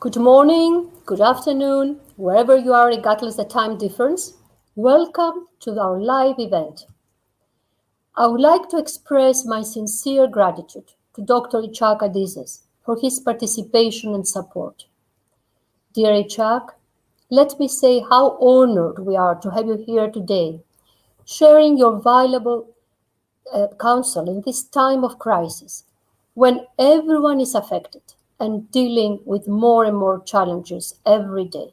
Good morning, good afternoon, wherever you are, regardless of the time difference. Welcome to our live event. I would like to express my sincere gratitude to Dr. Ichak Adizes for his participation and support. Dear Ichak, let me say how honored we are to have you here today, sharing your valuable counsel in this time of crisis, when everyone is affected and dealing with more and more challenges every day.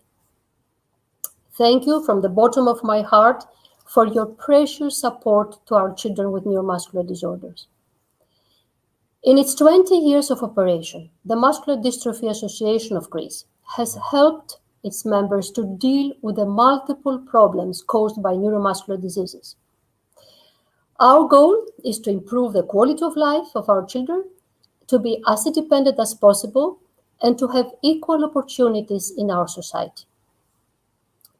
Thank you from the bottom of my heart for your precious support to our children with neuromuscular disorders. In its 20 years of operation, the Muscular Dystrophy Association of Greece has helped its members to deal with the multiple problems caused by neuromuscular diseases. Our goal is to improve the quality of life of our children, to be as independent as possible, and to have equal opportunities in our society.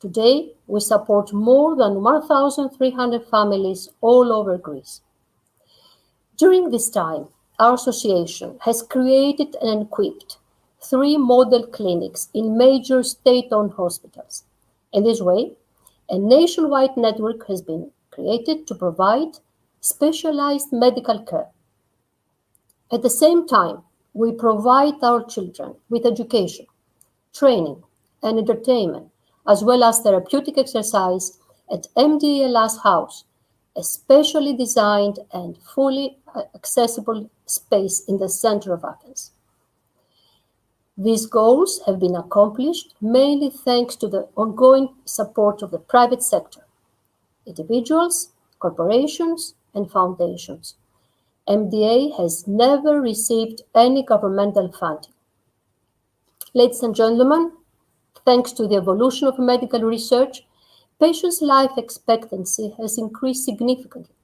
Today, we support more than 1,300 families all over Greece. During this time, our association has created and equipped 3 model clinics in major state-owned hospitals. In this way, a nationwide network has been created to provide specialized medical care. At the same time, we provide our children with education, training, and entertainment, as well as therapeutic exercise at MDA Ελλάς House, a specially designed and fully accessible space in the center of Athens. These goals have been accomplished mainly thanks to the ongoing support of the private sector, individuals, corporations, and foundations. MDA has never received any governmental funding. Ladies and gentlemen, thanks to the evolution of medical research, patients' life expectancy has increased significantly.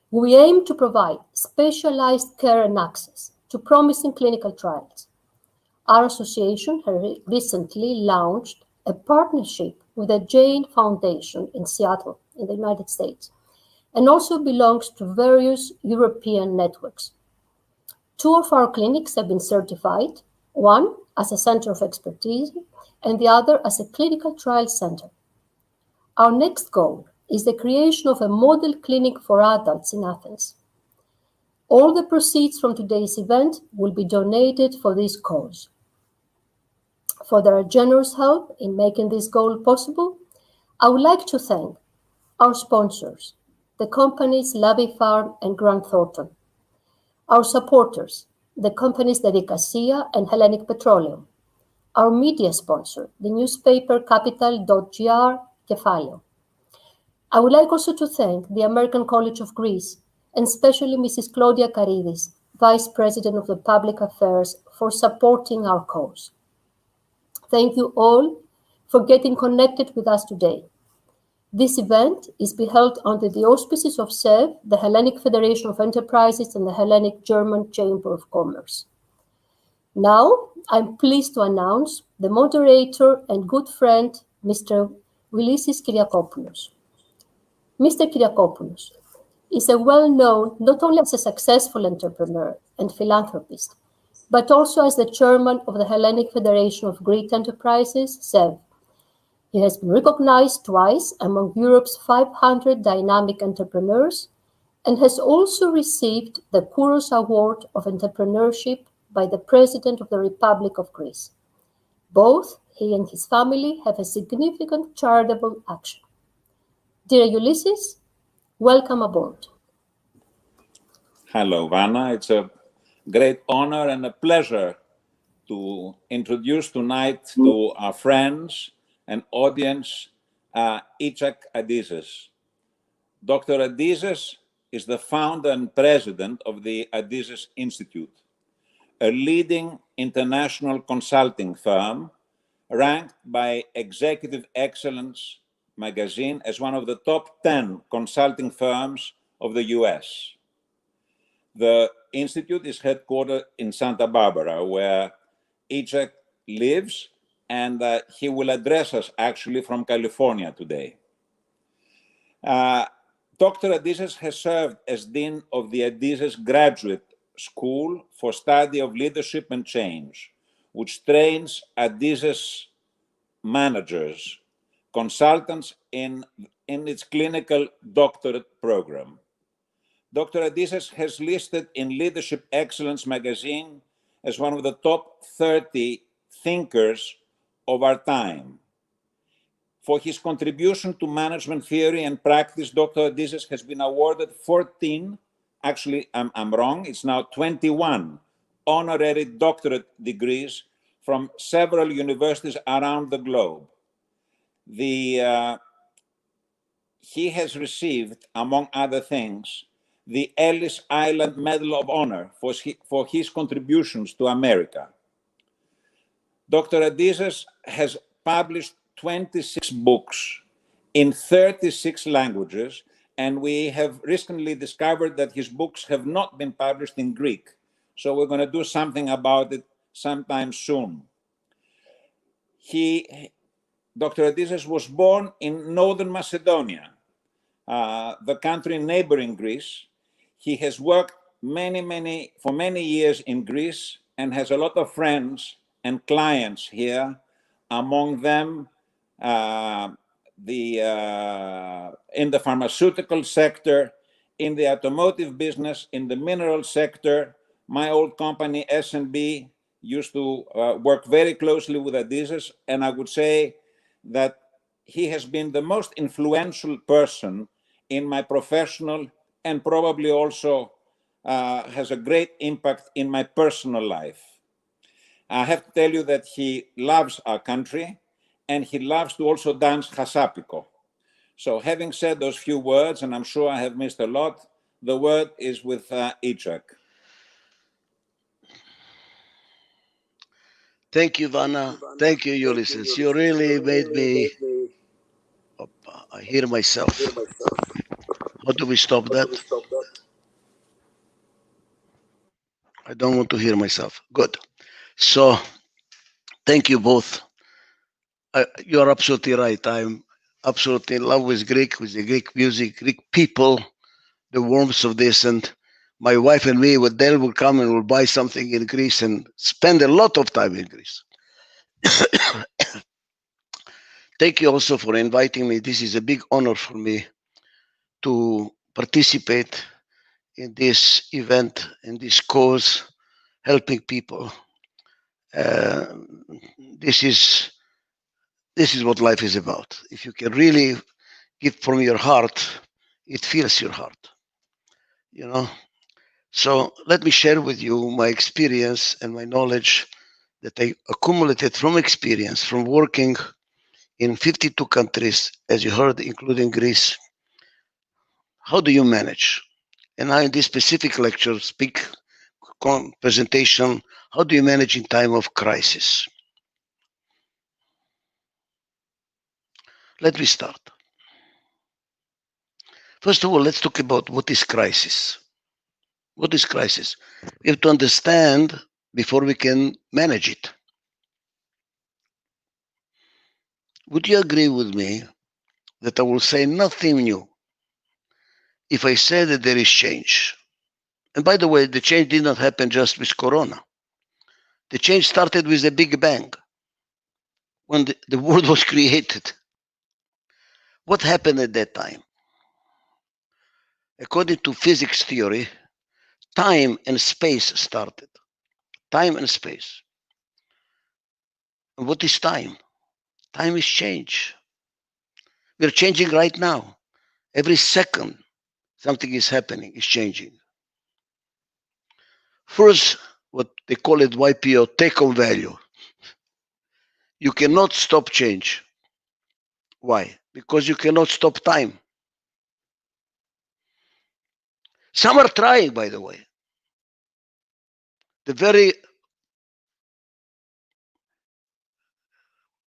We aim to provide specialized care and access to promising clinical trials. Our association has recently launched a partnership with the Jane Foundation in Seattle, in the United States, and also belongs to various European networks. 2 of our clinics have been certified, one as a center of expertise and the other as a clinical trial center. Our next goal is the creation of a model clinic for adults in Athens. All the proceeds from today's event will be donated for this cause. For their generous help in making this goal possible, I would like to thank our sponsors, the companies Lavi Farm and Grant Thornton, our supporters, the companies Diaδικτυακή and Hellenic Petroleum, our media sponsor, the newspaper Capital.gr Kefalio. I would like also to thank the American College of Greece, and especially Mrs. Claudia Karidis, Vice President of the Public Affairs, for supporting our cause. Thank you all for getting connected with us today. This event is being held under the auspices of ΣΕΒ, the Hellenic Federation of Enterprises, and the Hellenic German Chamber of Commerce. Now, I'm pleased to announce the moderator and good friend, Mr. Οδυσσέας Κυριακόπουλος. Mr. Kyrιακόπουλος is a well-known not only as a successful entrepreneur and philanthropist, but also as the chairman of the Hellenic Federation of Greek Enterprises, ΣΕΒ. He has been recognized twice among Europe's 500 dynamic entrepreneurs and has also received the Kouros Award of Entrepreneurship by the President of the Republic of Greece. Both he and his family have a significant charitable action. Dear Ulysses, welcome aboard. Hello, Vanna. It's a great honor and a pleasure to introduce tonight to our friends and audience, Ichak Adizes. Dr. Adizes is the founder and president of the Adizes Institute, a leading international consulting firm ranked by Executive Excellence magazine as one of the top 10 consulting firms of the US. The Institute is headquartered in Santa Barbara, where Ichak lives, and he will address us actually from California today. Dr. Adizes has served as Dean of the Adizes Graduate School for Study of Leadership and Change, which trains Adizes managers, consultants in its clinical doctorate program. Dr. Adizes has listed in Leadership Excellence magazine as one of the top 30 thinkers of our time. For his contribution to management theory and practice, Dr. Adizes has been awarded 14, actually I'm wrong, it's now 21 honorary doctorate degrees from several universities around the globe. He has received, among other things, the Ellis Island Medal of Honor for his contributions to America. Dr. Adizes has published 26 books in 36 languages, and we have recently discovered that his books have not been published in Greek. So we're going to do something about it sometime soon. Dr. Adizes was born in Northern Macedonia, the country neighboring Greece. He has worked for many years in Greece and has a lot of friends and clients here, among them in the pharmaceutical sector, in the automotive business, in the mineral sector. My old company, S&B, used to work very closely with Adizes, and I would say that he has been the most influential person in my professional and probably also has a great impact in my personal life. I have to tell you that he loves our country and he loves to also dance chasapiko. So having said those few words, and I'm sure I have missed a lot, the word is with Ichak. Thank you, Vanna. Thank you, Ulysses. You really made me... I hear myself. How do we stop that? I don't want to hear myself. Good. So, thank you both. You're absolutely right. I'm absolutely in love with the Greek music, Greek people, the warmth of this. And my wife and me, Dell will come and will buy something in Greece and spend a lot of time in Greece. Thank you also for inviting me. This is a big honor for me to participate in this event, in this cause, helping people. This is what life is about. If you can really give from your heart, it fills your heart, you know. So let me share with you my experience and my knowledge that I accumulated from experience, from working in 52 countries, as you heard, including Greece. How do you manage? And I, in this specific lecture, presentation, how do you manage in time of crisis? Let me start. First of all, let's talk about what is crisis. What is crisis? We have to understand before we can manage it. Would you agree with me that I will say nothing new if I say that there is change? And by the way, the change did not happen just with Corona. The change started with the Big Bang, when the world was created. What happened at that time? According to physics theory, time and space started. Time and space. And what is time? Time is change. We're changing right now. Every second, something is happening, is changing. First, what they call it YPO, take-home value. You cannot stop change. Why? Because you cannot stop time. Some are trying, by the way. The very,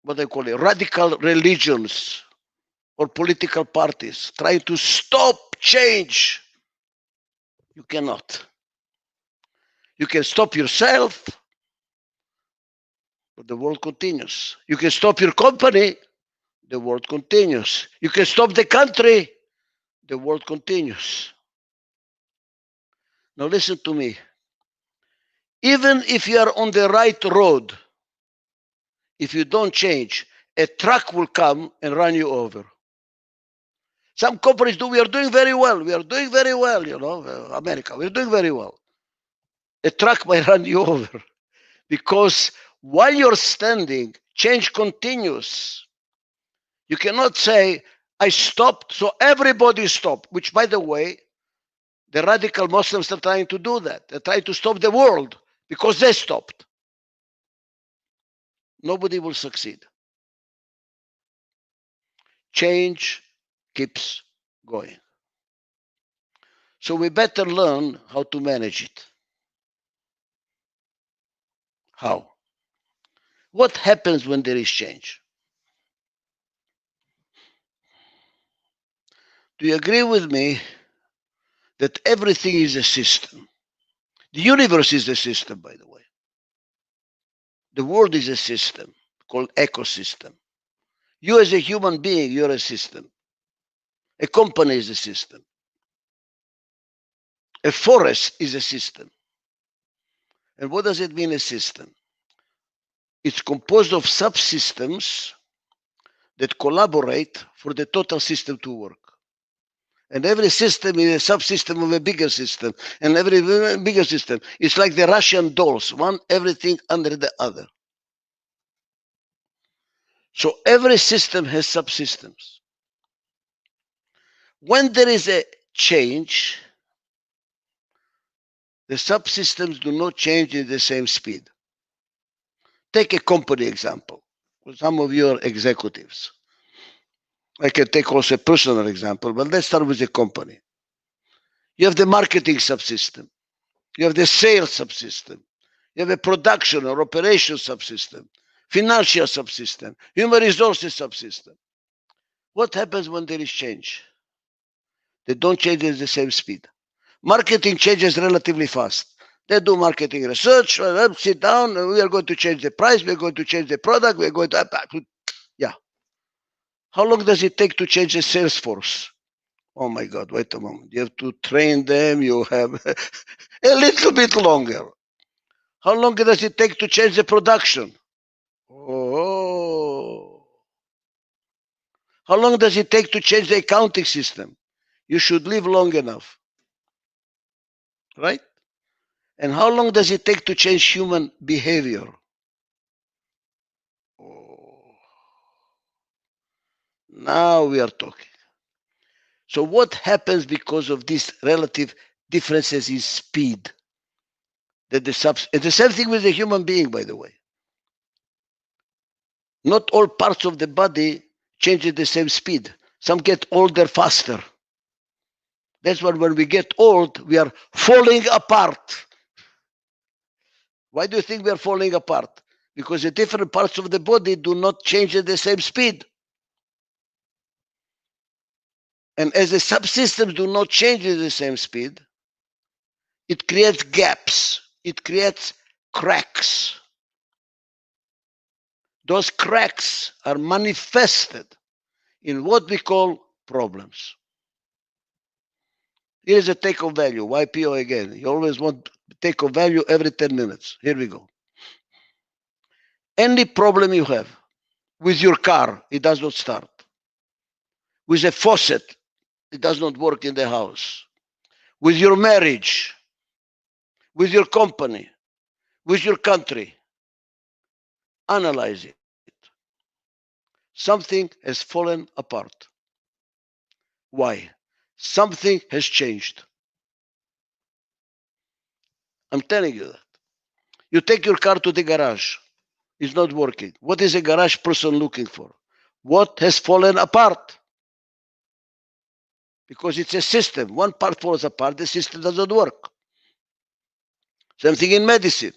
what they call it, radical religions or political parties trying to stop change. You cannot. You can stop yourself, but the world continues. You can stop your company, the world continues. You can stop the country, the world continues. Now listen to me. Even if you are on the right road, if you don't change, a truck will come and run you over. Some companies do, we are doing very well. We are doing very well, you know, America, we're doing very well. A truck might run you over because while you're standing, change continues. You cannot say, I stopped, so everybody stopped, which, by the way, the radical Muslims are trying to do that. They're trying to stop the world because they stopped. Nobody will succeed. Change keeps going. So we better learn how to manage it. How? What happens when there is change? Do you agree with me that everything is a system? The universe is a system, by the way. The world is a system called ecosystem. You as a human being, you're a system. A company is a system. A forest is a system. And what does it mean, a system? It's composed of subsystems that collaborate for the total system to work. And every system is a subsystem of a bigger system. And every bigger system is like the Russian dolls, one everything under the other. So every system has subsystems. When there is a change, the subsystems do not change in the same speed. Take a company example. Some of you are executives. I can take also a personal example, but let's start with a company. You have the marketing subsystem. You have the sales subsystem. You have a production or operation subsystem, financial subsystem, human resources subsystem. What happens when there is change? They don't change at the same speed. Marketing changes relatively fast. They do marketing research, sit down, we are going to change the price, we're going to change the product, we're going to, yeah. How long does it take to change a sales force? Oh my God, wait a moment. You have to train them, you have a little bit longer. How long does it take to change the production? Oh. How long does it take to change the accounting system? You should live long enough, right? And how long does it take to change human behavior? Oh. Now we are talking. So what happens because of these relative differences in speed? That it's the same thing with the human being, by the way. Not all parts of the body change at the same speed. Some get older faster. That's why when we get old, we are falling apart. Why do you think we are falling apart? Because the different parts of the body do not change at the same speed. And as the subsystems do not change at the same speed, it creates gaps. It creates cracks. Those cracks are manifested in what we call problems. Here is a take-home value, YPO again. You always want take-home value every 10 minutes. Here we go. Any problem you have with your car, it does not start. With a faucet, it does not work in the house. With your marriage, with your company, with your country, analyze it. Something has fallen apart. Why? Something has changed. I'm telling you that. You take your car to the garage. It's not working. What is a garage person looking for? What has fallen apart? Because it's a system. One part falls apart, the system doesn't work. Same thing in medicine.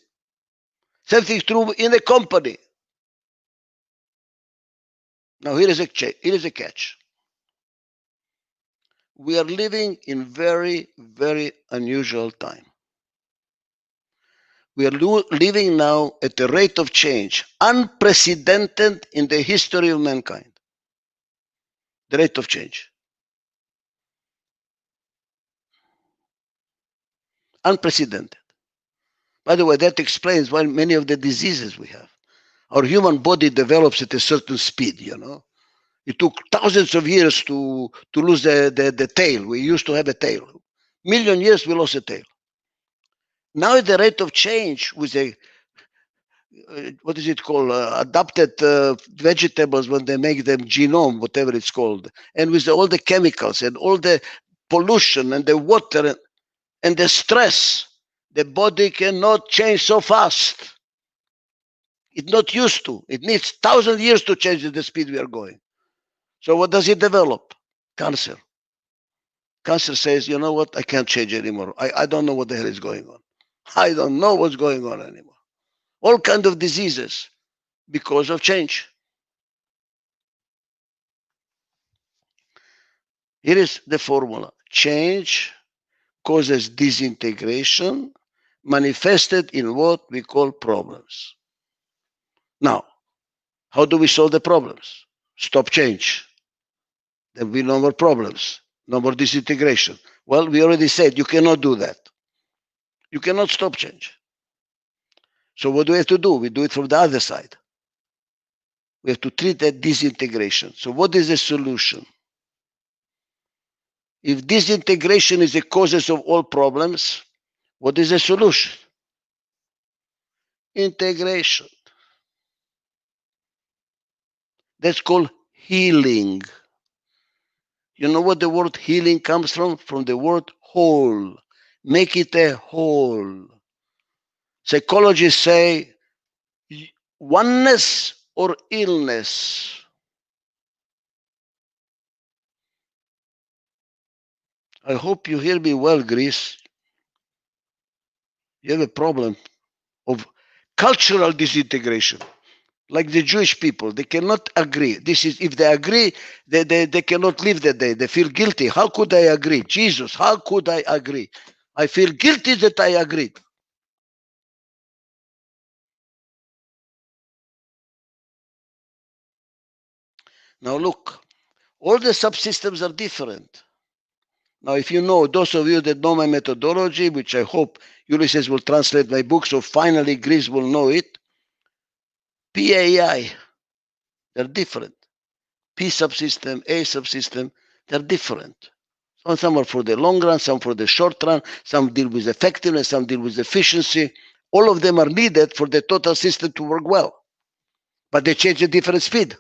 Same thing true in a company. Now here is a catch. We are living in very, very unusual time. We are living now at a rate of change unprecedented in the history of mankind. The rate of change. Unprecedented. By the way, that explains why many of the diseases we have Our human body develops at a certain speed, you know. It took thousands of years to lose the tail. We used to have a tail. Million years we lost a tail. Now at the rate of change with a, what is it called, adapted vegetables when they make them genome, whatever it's called, and with all the chemicals and all the pollution and the water and the stress, the body cannot change so fast. It's not used to. It needs 1,000 years to change at the speed we are going. So what does it develop? Cancer. Cancer says, you know what, I can't change anymore. I don't know what the hell is going on. I don't know what's going on anymore. All kinds of diseases because of change. Here is the formula. Change causes disintegration manifested in what we call problems. Now, how do we solve the problems? Stop change. There will be no more problems, no more disintegration. Well, we already said you cannot do that. You cannot stop change. So what do we have to do? We do it from the other side. We have to treat that disintegration. So what is the solution? If disintegration is the causes of all problems, what is the solution? Integration. That's called healing. You know what the word healing comes from? From the word whole. Make it a whole. Psychologists say oneness or illness. I hope you hear me well, Greece. You have a problem of cultural disintegration. Like the Jewish people, they cannot agree. This is, if they agree, they cannot live the day. They feel guilty. How could I agree? Jesus, how could I agree? I feel guilty that I agreed. Now look, all the subsystems are different. Now, if you know, those of you that know my methodology, which I hope Ulysses will translate my book, so finally Greece will know it, PAI, they're different. P subsystem, A subsystem, they're different. Some are for the long run, some for the short run, some deal with effectiveness, some deal with efficiency. All of them are needed for the total system to work well. But they change at different speed.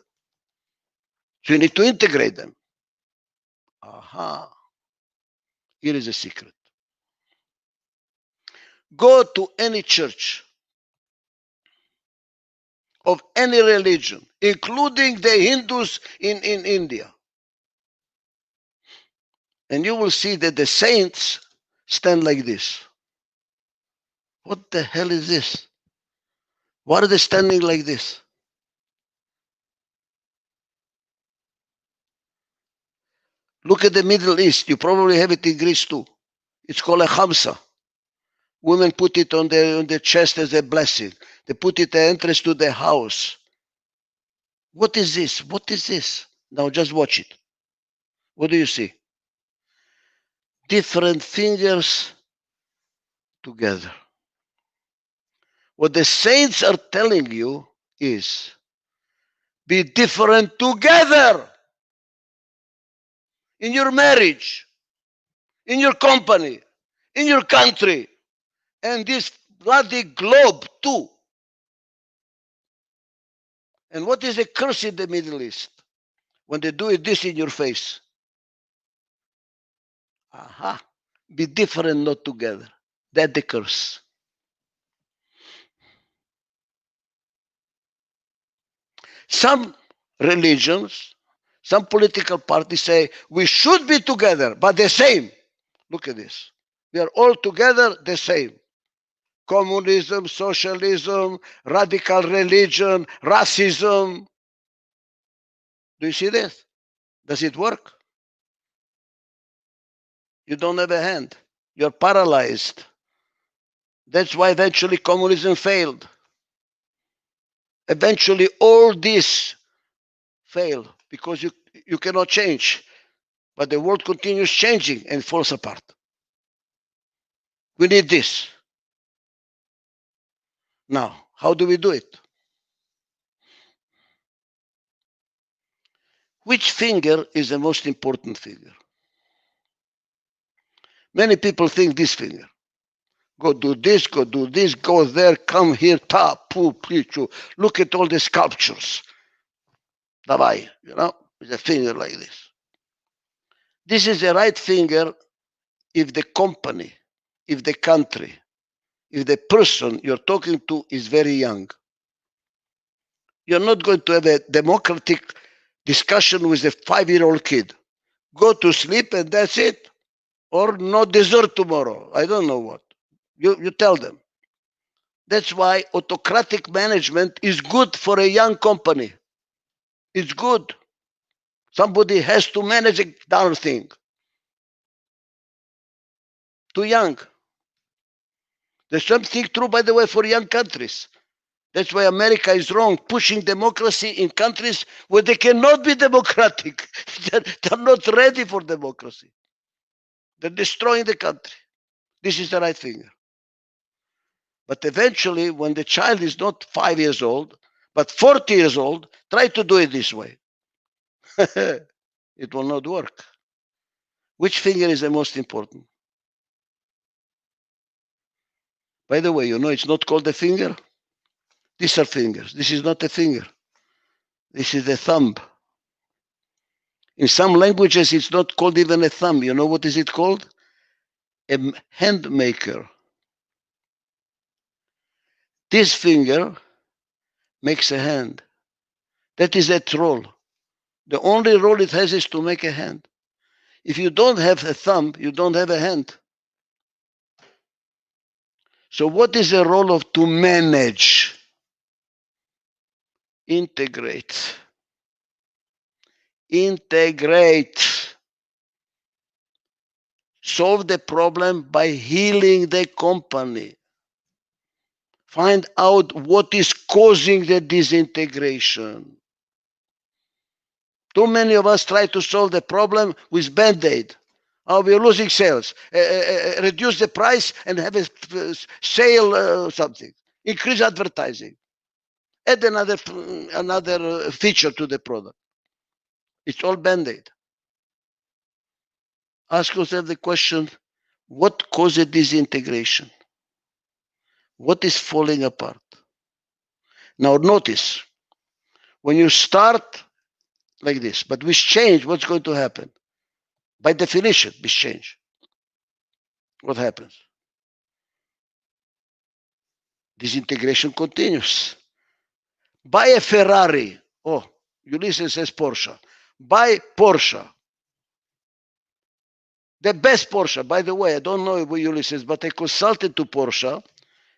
So you need to integrate them. Aha. Here is a secret. Go to any church of any religion, including the Hindus in India. And you will see that the saints stand like this. What the hell is this? Why are they standing like this? Look at the Middle East. You probably have it in Greece too. It's called a khamsa. Women put it on the chest as a blessing. They put it at the entrance to the house. What is this? What is this? Now just watch it. What do you see? Different fingers together. What the saints are telling you is, be different together. In your marriage, in your company, in your country, and this bloody globe too. And what is a curse in the Middle East? When they do this in your face. Aha. Be different, not together. That's the curse. Some religions, some political parties say we should be together, but the same. Look at this. We are all together the same. Communism, socialism, radical religion, racism. Do you see this? Does it work? You don't have a hand. You're paralyzed. That's why eventually communism failed. Eventually all this failed because you cannot change. But the world continues changing and falls apart. We need this. Now, how do we do it? Which finger is the most important finger? Many people think this finger. Go do this, go there, come here, ta, poo, pichu. Look at all the sculptures. Davai, you know, with a finger like this. This is the right finger if the company, if the country, if the person you're talking to is very young. You're not going to have a democratic discussion with a 5-year-old kid. Go to sleep and that's it. Or no dessert tomorrow. I don't know what. You tell them. That's why autocratic management is good for a young company. It's good. Somebody has to manage a darn thing. Too young. There's something true, by the way, for young countries. That's why America is wrong, pushing democracy in countries where they cannot be democratic. They're not ready for democracy. They're destroying the country. This is the right finger. But eventually, when the child is not 5 years old, but 40 years old, try to do it this way. It will not work. Which finger is the most important? By the way, you know it's not called a finger. These are fingers. This is not a finger. This is a thumb. In some languages, it's not called even a thumb. You know what is it called? A hand maker. This finger makes a hand. That is its role. The only role it has is to make a hand. If you don't have a thumb, you don't have a hand. So what is the role of to manage? Integrate. Integrate. Solve the problem by healing the company. Find out what is causing the disintegration. Too many of us try to solve the problem with Band-Aid. Oh, we're losing sales. Reduce the price and have a sale something. Increase advertising. Add another feature to the product. It's all Band-Aid. Ask yourself the question, what causes disintegration? What is falling apart? Now notice, when you start like this, but with change, what's going to happen? By definition, with change, what happens? Disintegration continues. Buy a Ferrari. Oh, Ulysses says Porsche. Buy Porsche. The best Porsche, by the way, I don't know if Ulysses, but I consulted to Porsche,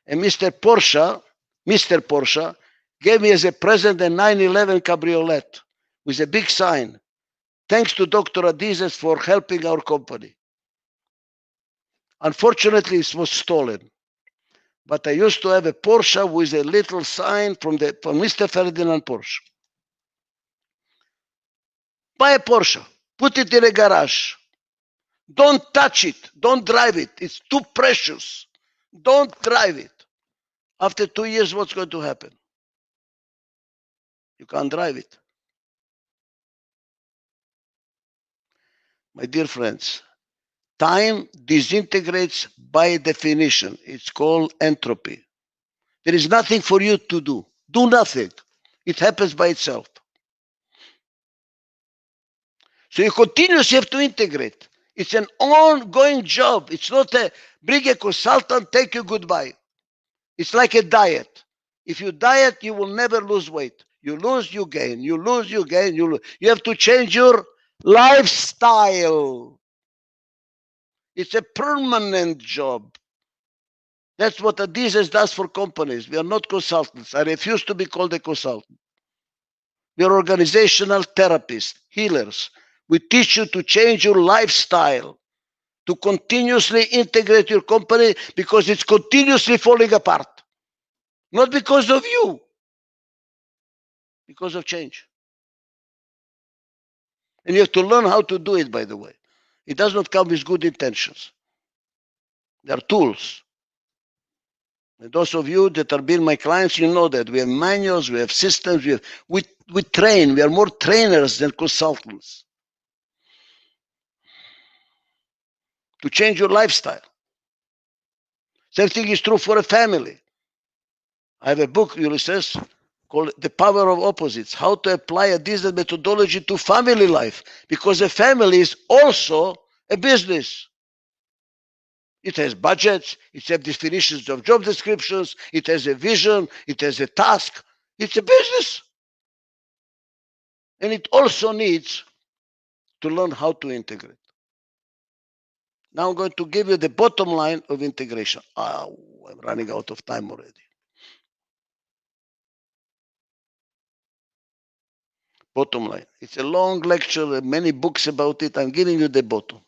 and Mr. Porsche gave me as a present a 911 Cabriolet with a big sign. Thanks to Dr. Adizes for helping our company. Unfortunately, it was stolen. But I used to have a Porsche with a little sign from Mr. Ferdinand Porsche. Buy a Porsche. Put it in a garage. Don't touch it. Don't drive it. It's too precious. Don't drive it. After 2 years, what's going to happen? You can't drive it. My dear friends, time disintegrates by definition. It's called entropy. There is nothing for you to do. Do nothing. It happens by itself. So you continuously have to integrate. It's an ongoing job. It's not a bring a consultant, take you goodbye. It's like a diet. If you diet, you will never lose weight. You lose, you gain. You lose, you gain. You lose. You have to change your lifestyle. It's a permanent job. That's what Adizes does for companies. We are not consultants. I refuse to be called a consultant. We are organizational therapists, healers. We teach you to change your lifestyle, to continuously integrate your company because it's continuously falling apart. Not because of you, because of change. And you have to learn how to do it, by the way. It does not come with good intentions. There are tools. And those of you that are being my clients, you know that we have manuals, we have systems, we train. We are more trainers than consultants to change your lifestyle. Same thing is true for a family. I have a book, Ulysses, called The Power of Opposites, how to apply a Adizes methodology to family life, because a family is also a business. It has budgets, it has definitions of job descriptions, it has a vision, it has a task. It's a business. And it also needs to learn how to integrate. Now I'm going to give you the bottom line of integration. Oh, I'm running out of time already. Bottom line. It's a long lecture, many books about it. I'm giving you the bottom.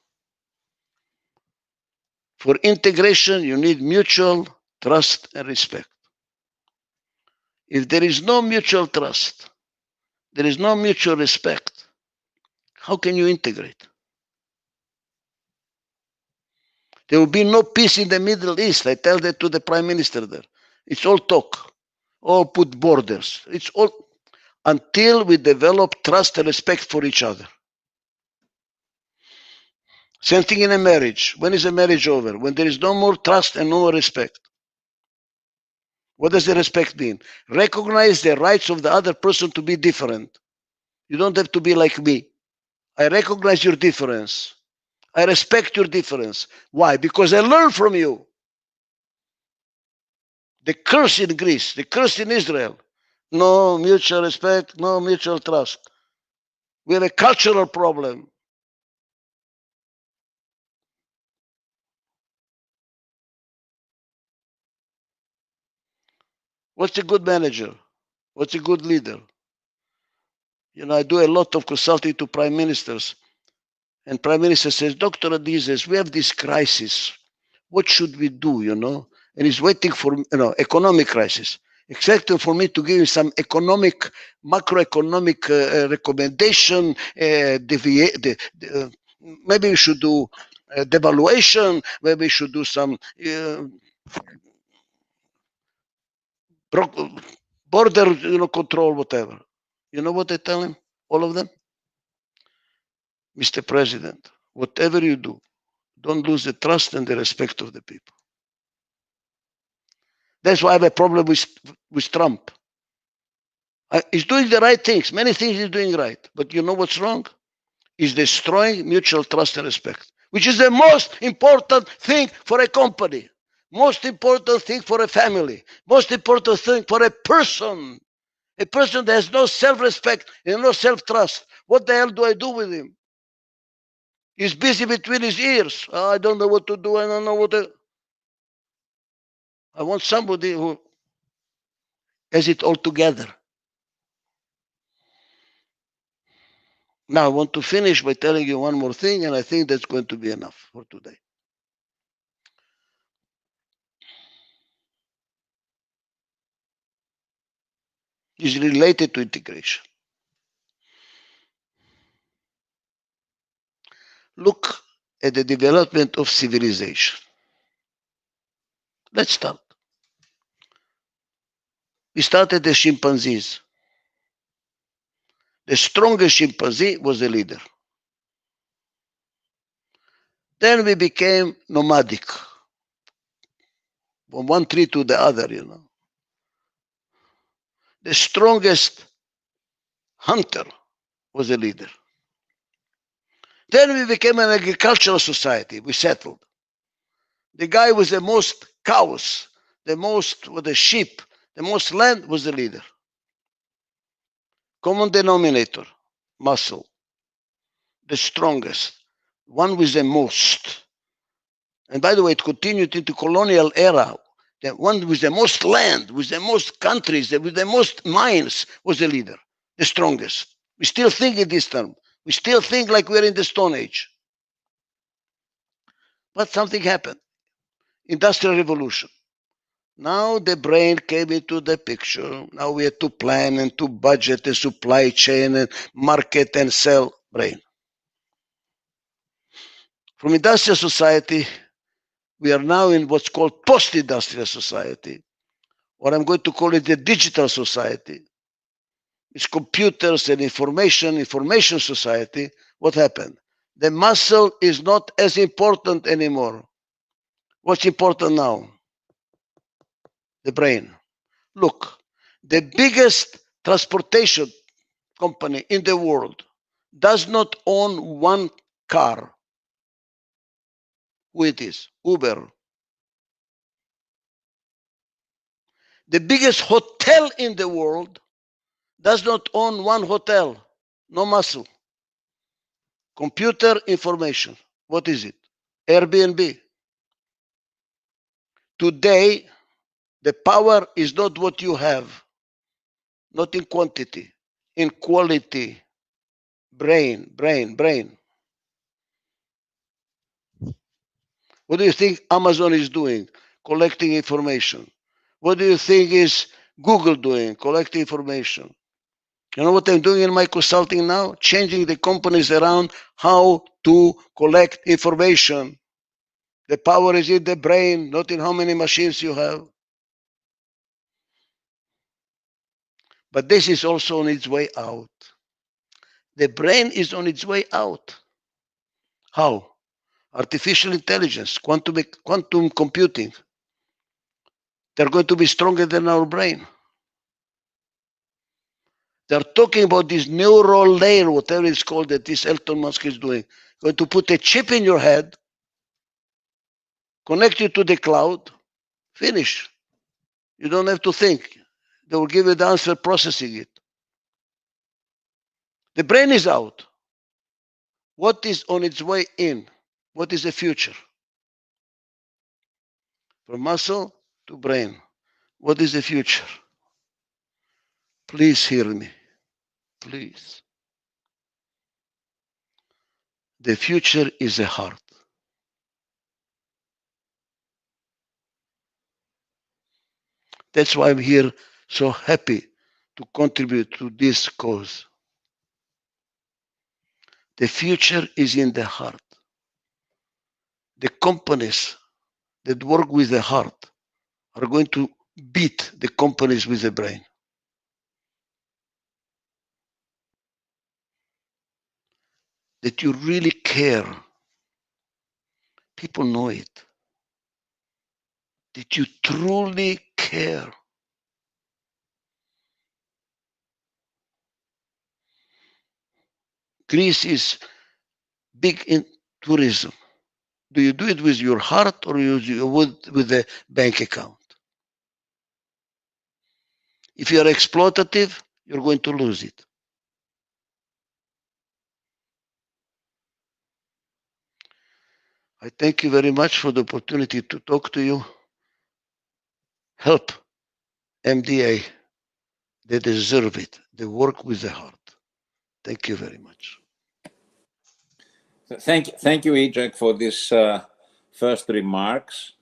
For integration, you need mutual trust and respect. If there is no mutual trust, there is no mutual respect, how can you integrate? There will be no peace in the Middle East. I tell that to the Prime Minister there. It's all talk. All put borders. It's all until we develop trust and respect for each other. Same thing in a marriage. When is a marriage over? When there is no more trust and no more respect. What does the respect mean? Recognize the rights of the other person to be different. You don't have to be like me. I recognize your difference. I respect your difference. Why? Because I learn from you. The curse in Greece, the curse in Israel. No mutual respect, no mutual trust. We have a cultural problem. What's a good manager? What's a good leader? You know, I do a lot of consulting to prime ministers. And prime minister says, Dr. Adizes, we have this crisis. What should we do, you know? And he's waiting for, economic crisis. Expecting for me to give him some economic, macroeconomic recommendation. Maybe we should do devaluation. Maybe we should do some border, control, whatever. You know what I tell him? All of them? Mr. President, whatever you do, don't lose the trust and the respect of the people. That's why I have a problem with Trump. He's doing the right things. Many things he's doing right. But you know what's wrong? He's destroying mutual trust and respect, which is the most important thing for a company, most important thing for a family, most important thing for a person that has no self-respect and no self-trust. What the hell do I do with him? He's busy between his ears. Oh, I don't know what to do. I don't know what to... I want somebody who has it all together. Now, I want to finish by telling you one more thing, and I think that's going to be enough for today. It's related to integration. Look at the development of civilization. Let's start. We started as chimpanzees. The strongest chimpanzee was the leader. Then we became nomadic, from one tree to the other, The strongest hunter was the leader. Then we became an agricultural society. We settled. The guy with the most cows, with the sheep, the most land was the leader. Common denominator, muscle. The strongest, one with the most. And by the way, it continued into colonial era. The one with the most land, with the most countries, with the most mines was the leader, the strongest. We still think in this term. We still think like we're in the Stone Age. But something happened. Industrial Revolution. Now the brain came into the picture. Now we had to plan and to budget and supply chain and market and sell. Brain. From industrial society, We are now in what's called post-industrial society, or I'm going to call it the digital society. It's computers and information society. What happened? The muscle is not as important anymore. What's important now? The brain. Look, the biggest transportation company in the world does not own one car. Who it is? Uber. The biggest hotel in the world does not own one hotel. No muscle. Computer information. What is it? Airbnb. Today, the power is not what you have, not in quantity, in quality. Brain. What do you think Amazon is doing? Collecting information. What do you think is Google doing? Collecting information. You know what I'm doing in my consulting now? Changing the companies around how to collect information. The power is in the brain, not in how many machines you have. But this is also on its way out. The brain is on its way out. How? Artificial intelligence, quantum computing. They're going to be stronger than our brain. They're talking about this neural layer, whatever it's called, that this Elon Musk is doing. Going to put a chip in your head, connect you to the cloud, finish. You don't have to think. They will give you the answer processing it. The brain is out. What is on its way in? What is the future? From muscle to brain. What is the future? Please hear me. Please. The future is the heart. That's why I'm here so happy to contribute to this cause. The future is in the heart. The companies that work with the heart are going to beat the companies with the brain. That you really care. People know it. That you truly care. Greece is big in tourism. Do you do it with your heart or with the bank account? If you are exploitative, you're going to lose it. I thank you very much for the opportunity to talk to you. Help MDA. They deserve it. They work with the heart. Thank you very much. Thank you, Ichak, for this first remarks.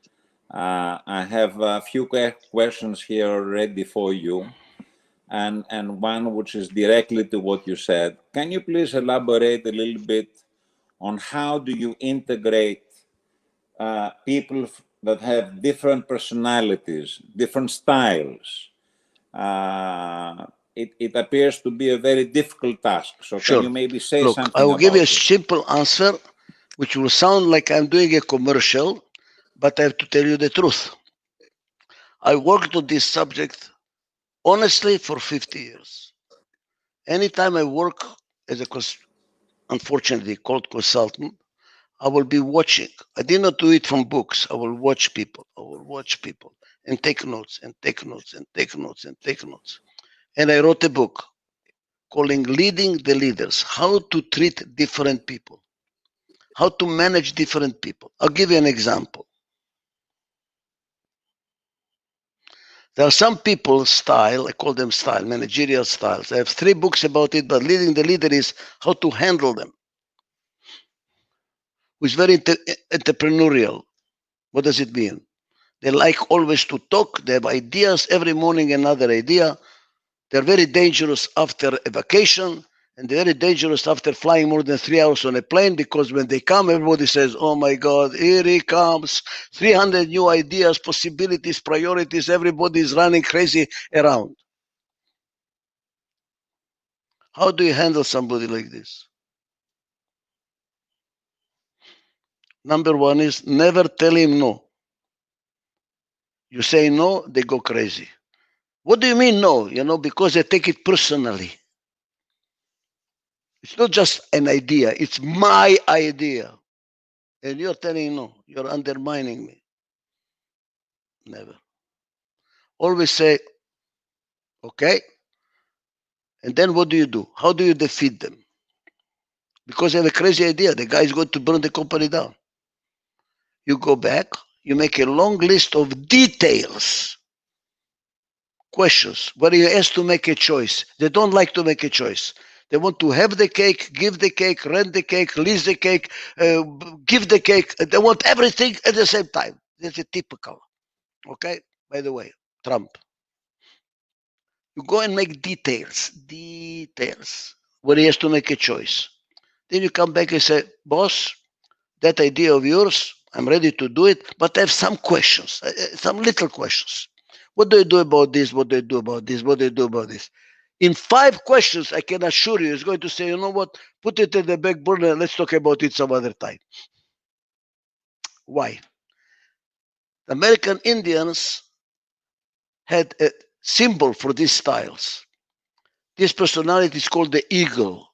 I have a few questions here already for you, and one which is directly to what you said. Can you please elaborate a little bit on how do you integrate people that have different personalities, different styles? It appears to be a very difficult task. So Sure. Can you maybe say Look, something I will give you a it? simple answer, which will sound like I'm doing a commercial, but I have to tell you the truth. I worked on this subject honestly for 50 years. Anytime I work as a, unfortunately called consultant, I will be watching. I did not do it from books. I will watch people. I will watch people and take notes and take notes and take notes and take notes. And I wrote a book calling Leading the Leaders, how to treat different people, how to manage different people. I'll give you an example. There are some people's style, I call them style, managerial styles. I have 3 books about it, but leading the leader is how to handle them. Who's very entrepreneurial. What does it mean? They like always to talk. They have ideas every morning, another idea. They're very dangerous after a vacation, And very dangerous after flying more than 3 hours on a plane, because when they come, everybody says, oh my God, here he comes. 300 new ideas, possibilities, priorities. Everybody is running crazy around. How do you handle somebody like this? Number one is never tell him no. You say no, they go crazy. What do you mean no? You know, because they take it personally. It's not just an idea, it's my idea. And you're telling no, you're undermining me. Never. Always say, okay. And then what do? How do you defeat them? Because they have a crazy idea. The guy is going to burn the company down. You go back, you make a long list of details, questions, where you ask to make a choice. They don't like to make a choice. They want to have the cake, give the cake, rent the cake, lease the cake, give the cake. They want everything at the same time. That's a typical. Okay? By the way, Trump. You go and make details, where he has to make a choice. Then you come back and say, boss, that idea of yours, I'm ready to do it, but I have some questions, some little questions. What do you do about this? What do you do about this? What do you do about this? In 5 questions, I can assure you, he's going to say, you know what, put it in the back burner, let's talk about it some other time. Why? The American Indians had a symbol for these styles. This personality is called the eagle.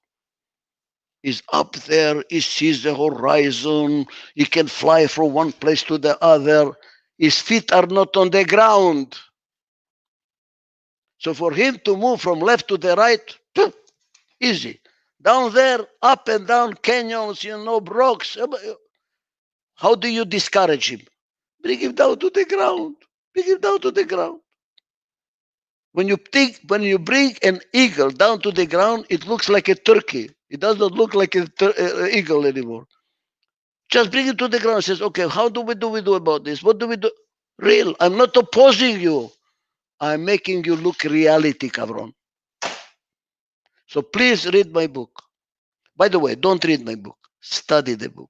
He's up there, he sees the horizon, he can fly from one place to the other. His feet are not on the ground. So for him to move from left to the right, easy. Down there, up and down canyons, rocks. How do you discourage him? Bring him down to the ground. Bring him down to the ground. When you bring an eagle down to the ground, it looks like a turkey. It does not look like an eagle anymore. Just bring it to the ground and says, okay, how do we do about this? What do we do? Real. I'm not opposing you. I'm making you look reality, cabron. So please read my book. By the way, don't read my book. Study the book.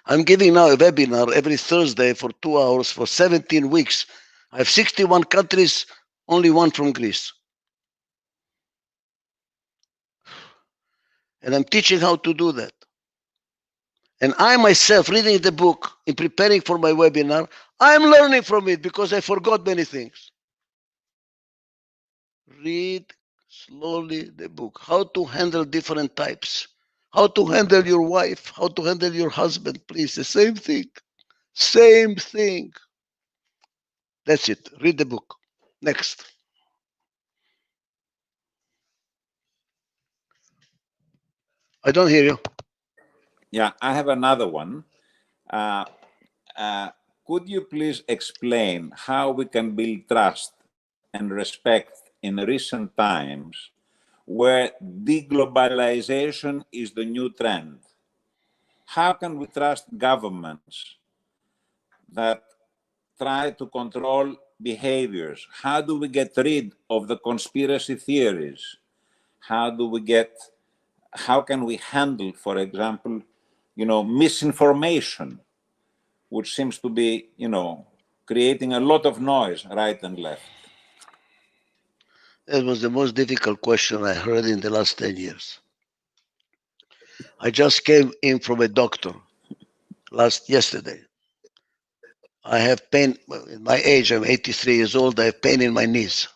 I'm giving now a webinar every Thursday for 2 hours for 17 weeks. I have 61 countries, only one from Greece. And I'm teaching how to do that. And I myself, reading the book and preparing for my webinar, I'm learning from it because I forgot many things. Read slowly the book. How to handle different types. How to handle your wife. How to handle your husband, please. The same thing. Same thing. That's it. Read the book. Next. I don't hear you. Yeah, I have another one. Could you please explain how we can build trust and respect in recent times where deglobalization is the new trend? How can we trust governments that try to control behaviors? How do we get rid of the conspiracy theories? How can we handle, for example, misinformation, which seems to be, creating a lot of noise right and left? That was the most difficult question I heard in the last 10 years. I just came in from a doctor yesterday. I have pain, in my age, I'm 83 years old, I have pain in my knees.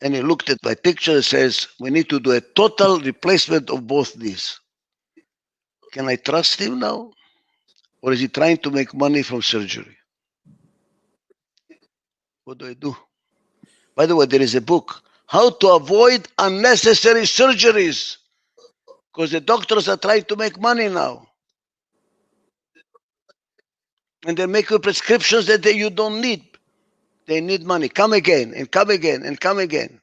And he looked at my picture and says, we need to do a total replacement of both knees. Can I trust him now? Or is he trying to make money from surgery? What do I do? By the way, there is a book, How to Avoid Unnecessary Surgeries, because the doctors are trying to make money now. And they make you prescriptions that you don't need. They need money. Come again, and come again, and come again.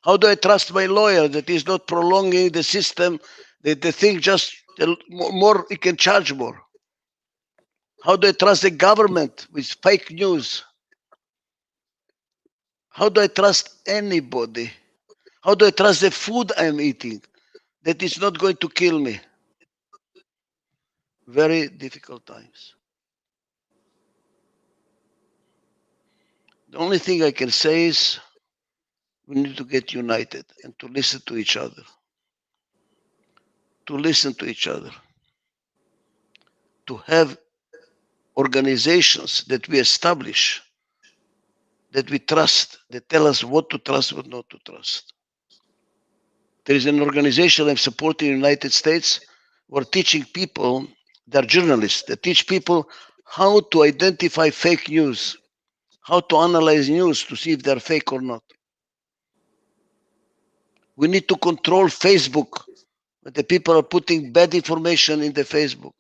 How do I trust my lawyer that he's not prolonging the system, that the thing just more, he can charge more? How do I trust the government with fake news? How do I trust anybody How do I trust the food I'm eating, that it's not going to kill me? Very difficult times. The only thing I can say is we need to get united and to listen to each other. To listen to each other. To have organizations that we establish, that we trust, that tell us what to trust, what not to trust. There is an organization I'm supporting in the United States. We're teaching people, they're journalists, they teach people how to identify fake news, how to analyze news to see if they're fake or not. We need to control Facebook. The people are putting bad information in the Facebook.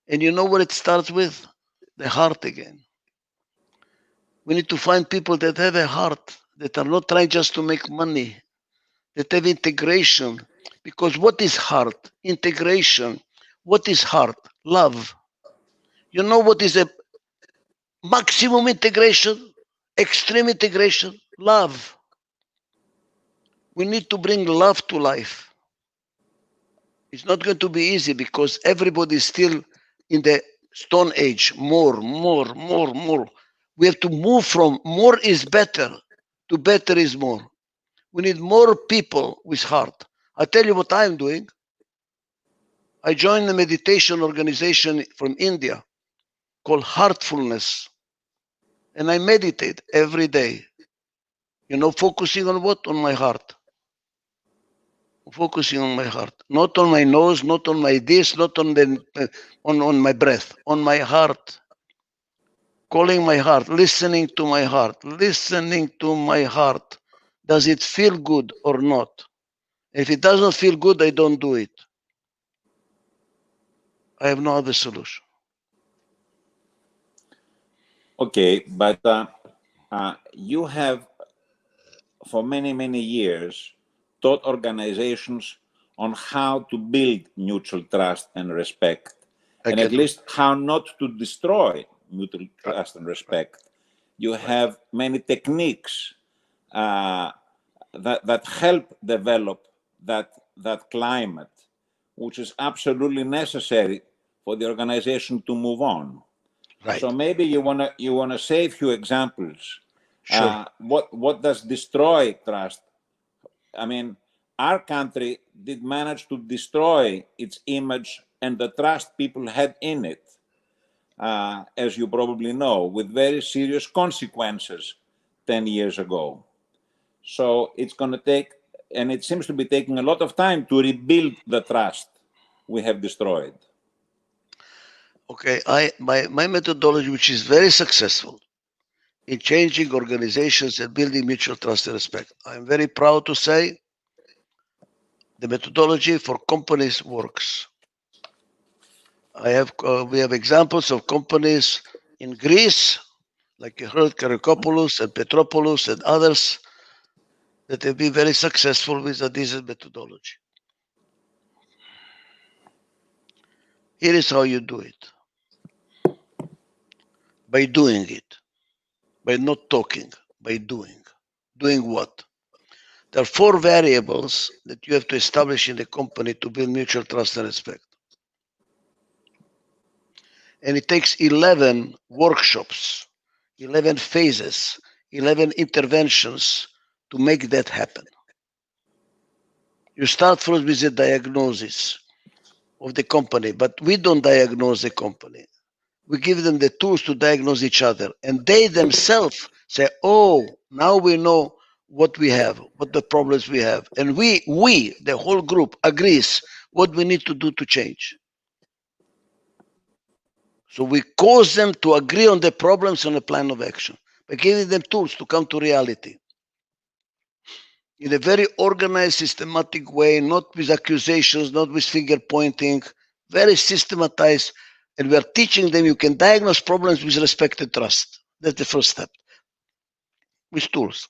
And you know what it starts with? The heart again. We need to find people that have a heart, that are not trying just to make money, that have integration. Because what is heart? Integration. What is heart? Love. You know what is a maximum integration? Extreme integration? Love. We need to bring love to life. It's not going to be easy because everybody is still in the Stone Age. More. We have to move from more is better to better is more. We need more people with heart. I tell you what I'm doing. I joined a meditation organization from India called Heartfulness. And I meditate every day. You know, focusing on what? On my heart. Focusing on my heart. Not on my nose, not on my this, not on the on my breath. On my heart. Calling my heart, listening to my heart, listening to my heart. Does it feel good or not? If it does not feel good, I don't do it. I have no other solution. Okay, but you have, for many, many years, taught organizations on how to build mutual trust and respect, and at least how not to destroy mutual trust and respect. You have many techniques that help develop that climate, which is absolutely necessary for the organization to move on. Right. So maybe you wanna say a few examples. Sure. What does destroy trust? I mean, our country did manage to destroy its image and the trust people had in it, as you probably know, with very serious consequences 10 years ago. So it's going to take, and it seems to be taking a lot of time to rebuild the trust we have destroyed. Okay, my methodology, which is very successful in changing organizations and building mutual trust and respect. I'm very proud to say the methodology for companies works. We have examples of companies in Greece, like you heard, Kyrkopoulos and Petropoulos and others, that have been very successful with Adizes methodology. Here is how you do it. By doing it. By not talking, by doing. Doing what? There are 4 variables that you have to establish in the company to build mutual trust and respect. And it takes 11 workshops, 11 phases, 11 interventions to make that happen. You start first with the diagnosis of the company, but we don't diagnose the company. We give them the tools to diagnose each other, and they themselves say, oh, now we know what we have, what the problems we have. And we, the whole group, agrees what we need to do to change. So we cause them to agree on the problems and a plan of action by giving them tools to come to reality. In a very organized, systematic way, not with accusations, not with finger pointing, very systematized. And we are teaching them you can diagnose problems with respect and trust. That's the first step. With tools.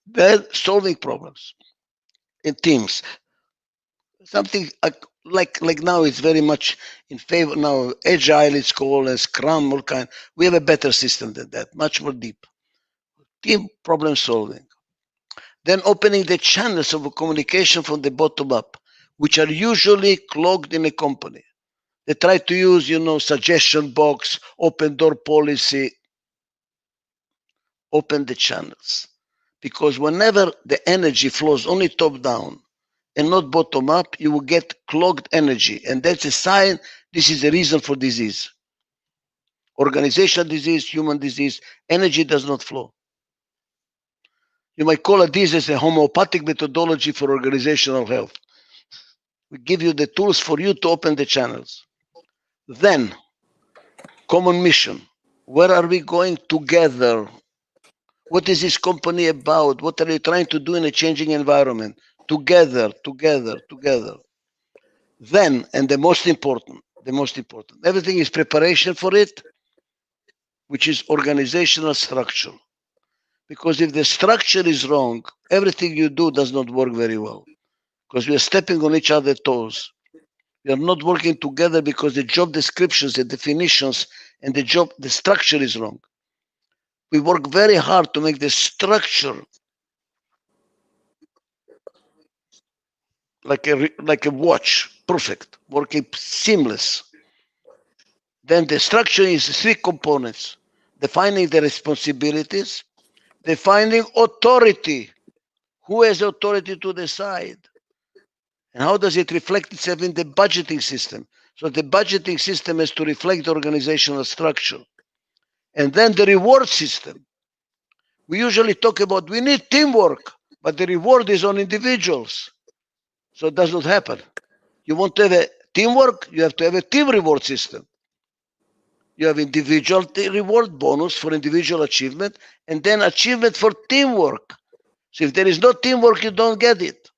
Then solving problems in teams. Something like now it's very much in favor now. Agile it's called, and Scrum, all kind. We have a better system than that, much more deep. Team problem solving. then opening the channels of communication from the bottom up, which are usually clogged in a company. They try to use, suggestion box, open door policy. Open the channels. Because whenever the energy flows only top down and not bottom up, you will get clogged energy. And that's a sign this is a reason for disease. Organizational disease, human disease, energy does not flow. You might call this as a homeopathic methodology for organizational health. We give you the tools for you to open the channels. Then, common mission. Where are we going together? What is this company about? What are you trying to do in a changing environment? Together, together, together. Then, and the most important, everything is preparation for it, which is organizational structure. Because if the structure is wrong, everything you do does not work very well. Because we are stepping on each other's toes. We are not working together because the job descriptions, the definitions, and the structure is wrong. We work very hard to make the structure like a watch, perfect, working seamless. Then the structure is 3 components: defining the responsibilities, defining authority. Who has authority to decide? And how does it reflect itself in the budgeting system? So the budgeting system has to reflect the organizational structure. And then the reward system. We usually talk about we need teamwork, but the reward is on individuals. So it does not happen. You want to have a teamwork, you have to have a team reward system. You have individual reward bonus for individual achievement, and then achievement for teamwork. So if there is no teamwork, you don't get it.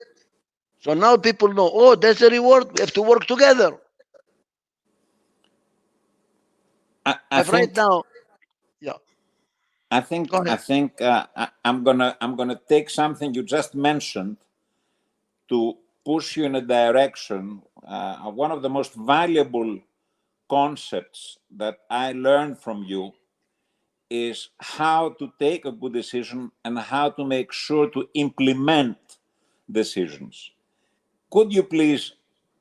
So now people know, oh, that's a reward, we have to work together. I think, right now, yeah. I think I'm gonna take something you just mentioned to push you in a direction. One of the most valuable concepts that I learned from you is how to take a good decision and how to make sure to implement decisions. Could you please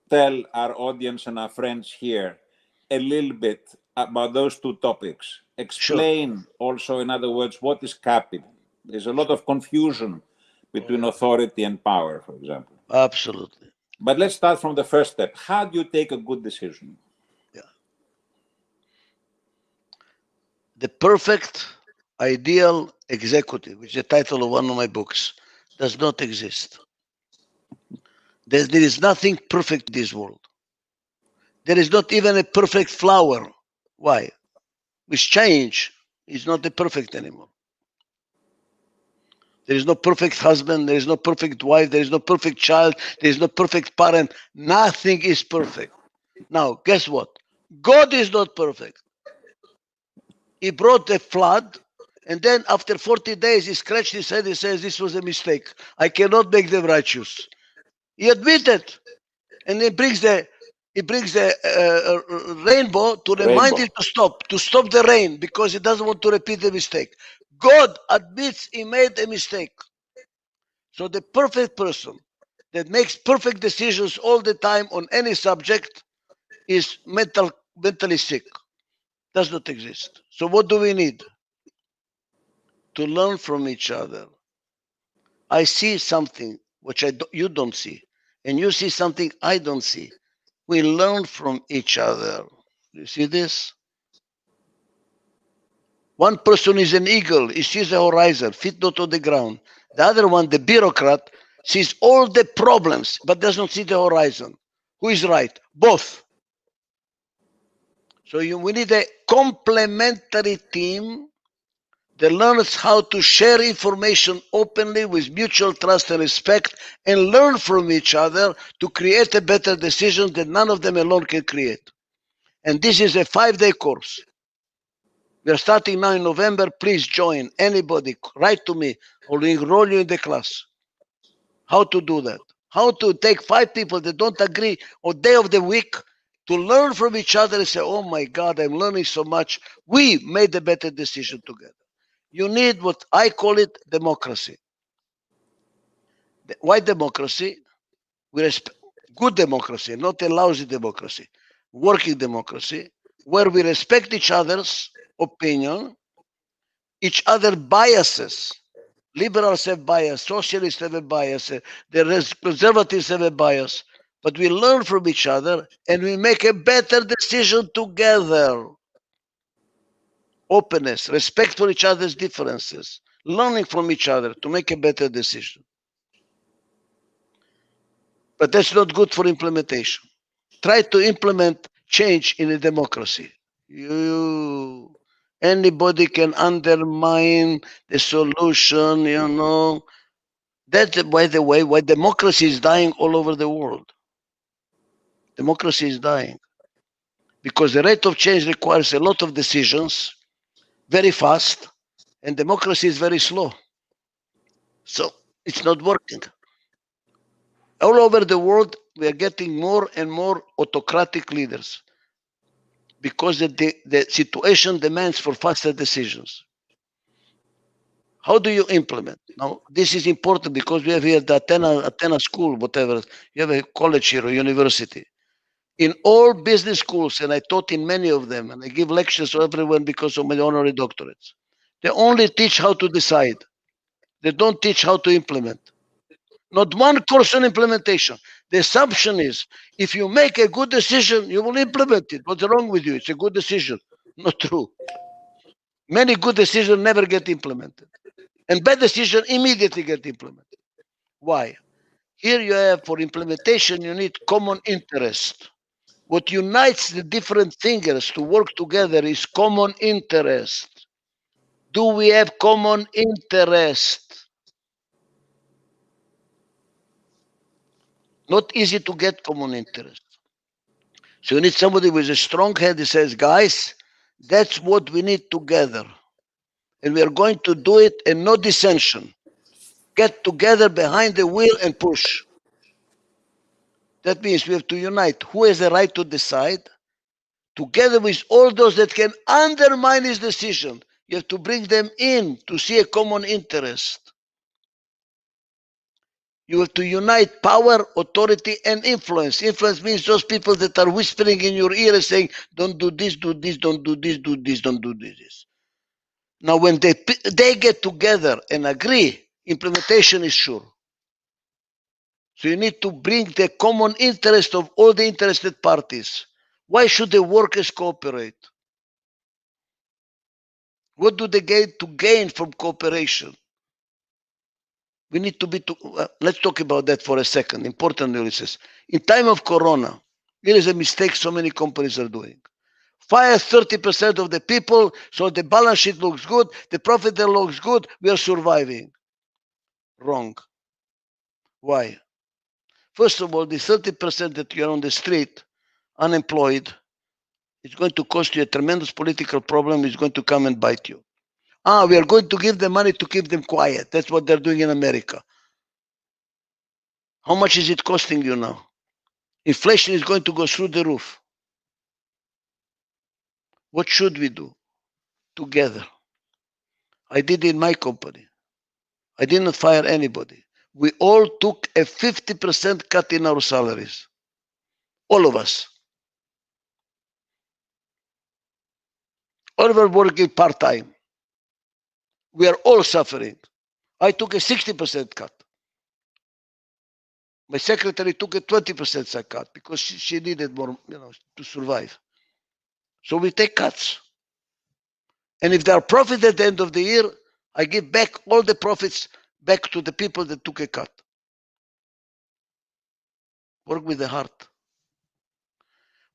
tell our audience and our friends here a little bit about those 2 topics? Explain also, in other words, what is capital? There's a lot of confusion between authority and power, for example. Absolutely. But let's start from the first step. How do you take a good decision? Yeah. The perfect, ideal executive, which is the title of one of my books, does not exist. There is nothing perfect in this world. There is not even a perfect flower. Why? With change, it's not a perfect anymore. There is no perfect husband, there is no perfect wife, there is no perfect child, there is no perfect parent. Nothing is perfect. Now, guess what? God is not perfect. He brought a flood, and then after 40 days, he scratched his head, he says, this was a mistake. I cannot make them righteous. He admitted, and he brings the rainbow to remind him to stop the rain, because he doesn't want to repeat the mistake. God admits he made a mistake. So the perfect person that makes perfect decisions all the time on any subject is mentally sick. Does not exist. So what do we need? To learn from each other. I see something which you don't see, and you see something I don't see. We learn from each other. You see this? One person is an eagle. He sees the horizon, feet not on the ground. The other one, the bureaucrat, sees all the problems, but does not see the horizon. Who is right? Both. So we need a complementary team that learns how to share information openly with mutual trust and respect, and learn from each other to create a better decision that none of them alone can create. And this is a 5-day course. We are starting now in November. Please join. Anybody, write to me, or we'll enroll you in the class. How to do that? How to take 5 people that don't agree on day of the week to learn from each other and say, oh my God, I'm learning so much. We made a better decision together. You need what I call it democracy. Why democracy? We respect good democracy, not a lousy democracy. Working democracy, where we respect each other's opinion, each other biases. Liberals have bias, socialists have a bias, the conservatives have a bias, but we learn from each other and we make a better decision together. Openness, respect for each other's differences, learning from each other to make a better decision. But that's not good for implementation. Try to implement change in a democracy. Anybody can undermine the solution, you know. That's, by the way, why democracy is dying all over the world. Democracy is dying because the rate of change requires a lot of decisions very fast, and democracy is very slow. So it's not working. All over the world, we are getting more and more autocratic leaders because the situation demands for faster decisions. How do you implement? Now, this is important because we have here the Athena school, whatever. You have a college here, a university. In all business schools, and I taught in many of them, and I give lectures to everyone because of my honorary doctorates, they only teach how to decide. They don't teach how to implement. Not one course on implementation. The assumption is, if you make a good decision, you will implement it. What's wrong with you? It's a good decision. Not true. Many good decisions never get implemented. And bad decisions immediately get implemented. Why? Here you have, for implementation, you need common interest. What unites the different thinkers to work together is common interest. Do we have common interest? Not easy to get common interest. So you need somebody with a strong head that says, guys, that's what we need together. And we are going to do it and no dissension. Get together behind the wheel and push. That means we have to unite who has the right to decide, together with all those that can undermine his decision. You have to bring them in to see a common interest. You have to unite power, authority, and influence. Influence means those people that are whispering in your ear and saying, don't do this, do this, don't do this, do this, don't do this. Now, when they get together and agree, implementation is sure. So you need to bring the common interest of all the interested parties. Why should the workers cooperate? What do they gain from cooperation? We need to be, let's talk about that for a second. Important analysis. In time of Corona, here is a mistake so many companies are doing. Fire 30% of the people, so the balance sheet looks good, the profit looks good, we are surviving. Wrong. Why? First of all, the 30% that you're on the street, unemployed, it's going to cost you a tremendous political problem. It's going to come and bite you. We are going to give them money to keep them quiet. That's what they're doing in America. How much is it costing you now? Inflation is going to go through the roof. What should we do together? I did in my company. I did not fire anybody. We all took a 50% cut in our salaries. All of us. All of us working part-time. We are all suffering. I took a 60% cut. My secretary took a 20% cut because she needed more, to survive. So we take cuts. And if there are profits at the end of the year, I give back all the profits back to the people that took a cut. Work with the heart.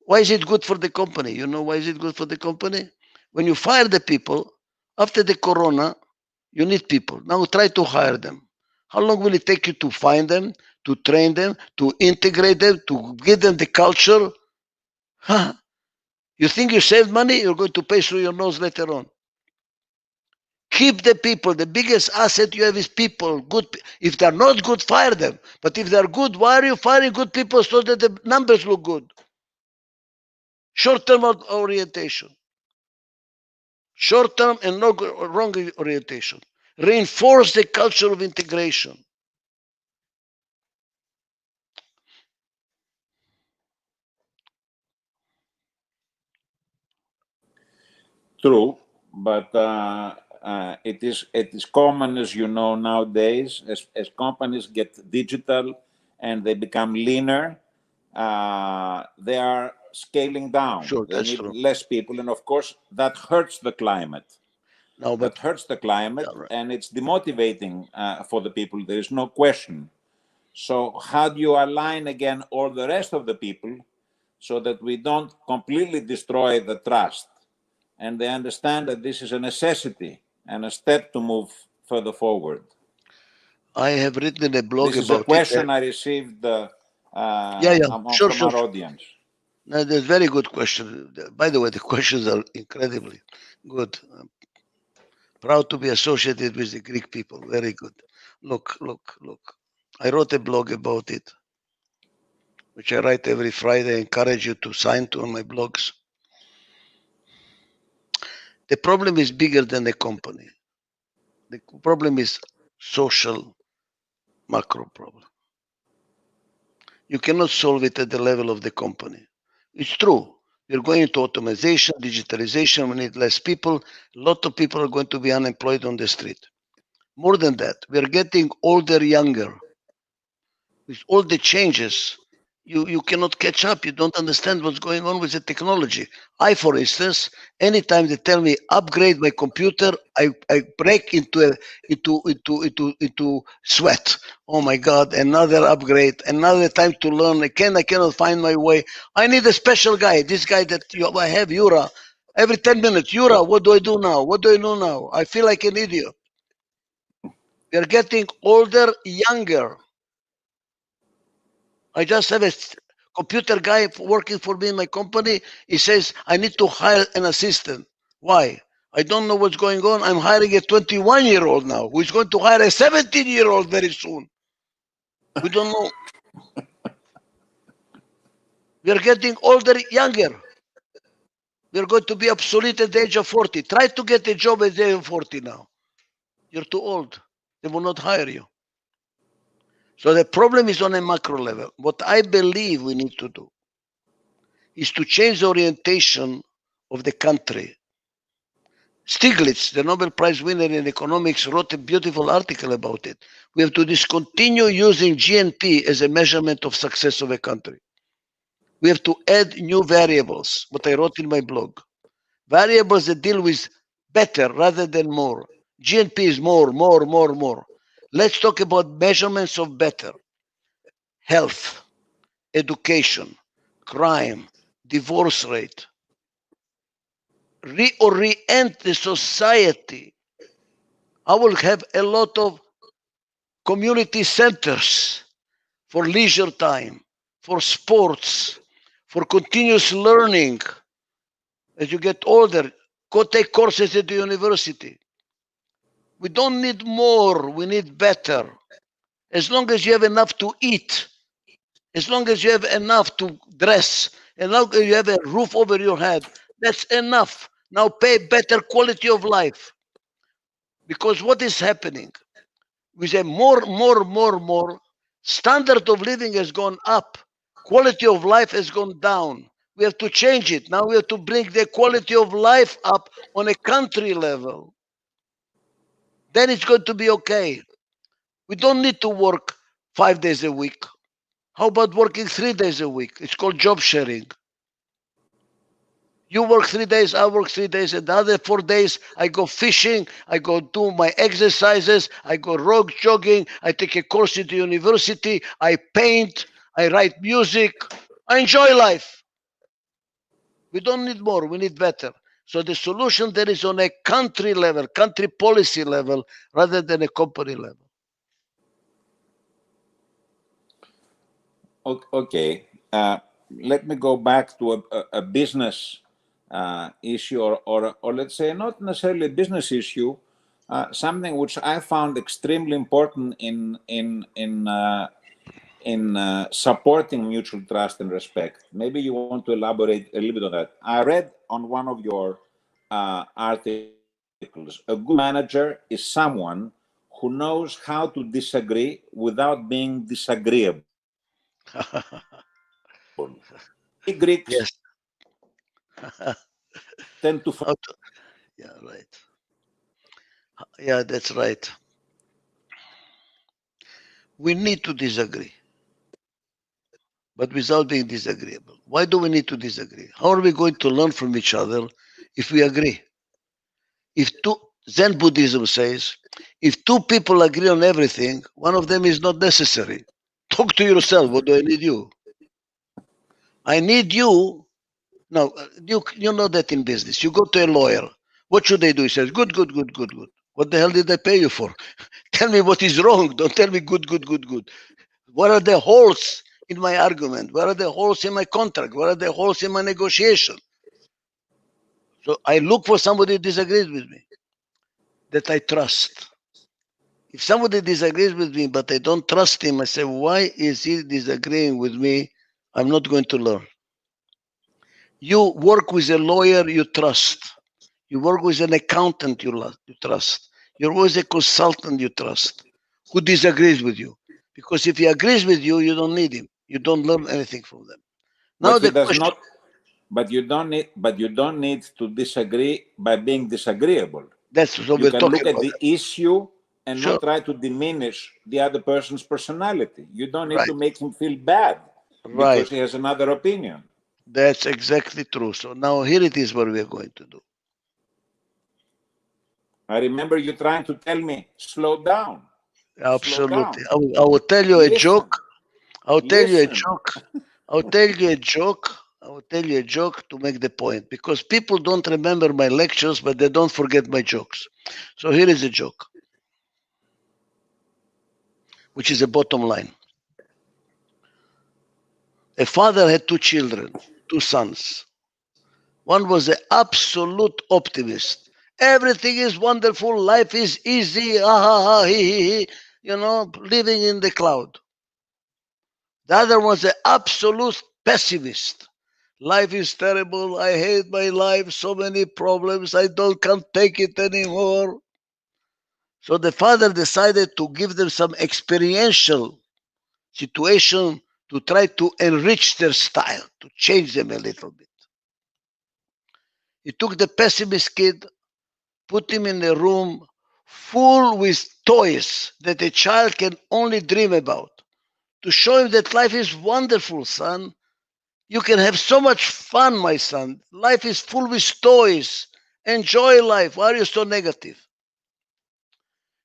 Why is it good for the company? You know why is it good for the company? When you fire the people, after the Corona, you need people. Now try to hire them. How long will it take you to find them, to train them, to integrate them, to give them the culture? You think you saved money? You're going to pay through your nose later on. Keep the people. The biggest asset you have is people. Good. If they're not good, fire them. But if they're good, why are you firing good people so that the numbers look good? Short-term orientation. Short-term and wrong orientation. Reinforce the culture of integration. true, but it is common, as you know, nowadays, as companies get digital and they become leaner, they are scaling down. Sure, they that's need true. less people, and of course, that hurts the climate. No, but That hurts the climate, yeah, right. and it's demotivating for the people. There is no question. So how do you align again all the rest of the people so that we don't completely destroy the trust and they understand that this is a necessity and a step to move further forward? I have written a blog This is a about question it. I received Sure, from our sure. audience. No, that's a very good question. By the way, the questions are incredibly good. I'm proud to be associated with the Greek people. Very good. Look. I wrote a blog about it, which I write every Friday. I encourage you to sign to on my blogs. The problem is bigger than the company. The problem is social macro problem. You cannot solve it at the level of the company. It's true. We're going into automation, digitalization. We need less people. A lot of people are going to be unemployed on the street. More than that, we're getting older, younger. With all the changes, you cannot catch up. You don't understand what's going on with the technology. I, for instance, anytime they tell me upgrade my computer, I break into sweat. Oh my God, another upgrade, another time to learn. I cannot find my way. I need a special guy. This guy that I have, Yura. Every 10 minutes, Yura, what do I do now? What do I do now? I feel like an idiot. We are getting older, younger. I just have a computer guy working for me in my company. He says, I need to hire an assistant. Why? I don't know what's going on. I'm hiring a 21-year-old now who is going to hire a 17-year-old very soon. We don't know. We are getting older, younger. We are going to be obsolete at the age of 40. Try to get a job at the age of 40 now. You're too old. They will not hire you. So the problem is on a macro level. What I believe we need to do is to change the orientation of the country. Stiglitz, the Nobel Prize winner in economics, wrote a beautiful article about it. We have to discontinue using GNP as a measurement of success of a country. We have to add new variables, what I wrote in my blog. Variables that deal with better rather than more. GNP is more. Let's talk about measurements of better. Health, education, crime, divorce rate. Reorient the society. I will have a lot of community centers for leisure time, for sports, for continuous learning. As you get older, go take courses at the university. We don't need more, we need better. As long as you have enough to eat, as long as you have enough to dress, as long as you have a roof over your head, that's enough. Now pay better quality of life. Because what is happening? With a more, standard of living has gone up. Quality of life has gone down. We have to change it. Now we have to bring the quality of life up on a country level. Then it's going to be okay. We don't need to work 5 days a week. How about working 3 days a week? It's called job sharing. You work 3 days, I work 3 days, and the other 4 days I go fishing, I go do my exercises, I go road jogging, I take a course at the university, I paint, I write music, I enjoy life. We don't need more, we need better. So the solution there is on a country level, country policy level, rather than a company level. Okay. Let me go back to a business issue, or let's say not necessarily a business issue, something which I found extremely important in supporting mutual trust and respect. Maybe you want to elaborate a little bit on that. I read on one of your articles, a good manager is someone who knows how to disagree without being disagreeable. Greeks Yes. tend to Yeah, right. Yeah, that's right. We need to disagree, but without being disagreeable. Why do we need to disagree? How are we going to learn from each other if we agree? Zen Buddhism says, if two people agree on everything, one of them is not necessary. Talk to yourself. What do I need you? I need you. Now, you know that in business. You go to a lawyer. What should they do? He says, good, good, good, good, good. What the hell did I pay you for? Tell me what is wrong. Don't tell me good, good, good, good. What are the holes in my argument? What are the holes in my contract? What are the holes in my negotiation? So I look for somebody who disagrees with me, that I trust. If somebody disagrees with me, but I don't trust him, I say, why is he disagreeing with me? I'm not going to learn. You work with a lawyer you trust. You work with an accountant you trust. You work with a consultant you trust, who disagrees with you. Because if he agrees with you, you don't need him. You don't learn anything from them. Now But the question. But you don't need to disagree by being disagreeable. That's what you we're can talking look at about. the issue and Sure. not try to diminish the other person's personality. You don't need Right. to make him feel bad Right. because he has another opinion. That's exactly true. So now here it is what we're going to do. I remember you trying to tell me, slow down. Absolutely. Slow down. I will tell you a joke. I'll tell you a Listen. joke. I'll tell you a joke. I will tell you a joke to make the point, because people don't remember my lectures, but they don't forget my jokes. So here is a joke, which is the bottom line. A father had two children, two sons. One was an absolute optimist. Everything is wonderful. Life is easy. Ah, ha, ha, he, you know, living in the cloud. The other was an absolute pessimist. Life is terrible. I hate my life. So many problems. Can't take it anymore. So the father decided to give them some experiential situation to try to enrich their style, to change them a little bit. He took the pessimist kid, put him in a room full with toys that a child can only dream about, to show him that life is wonderful, son. You can have so much fun, my son. Life is full with toys. Enjoy life. Why are you so negative?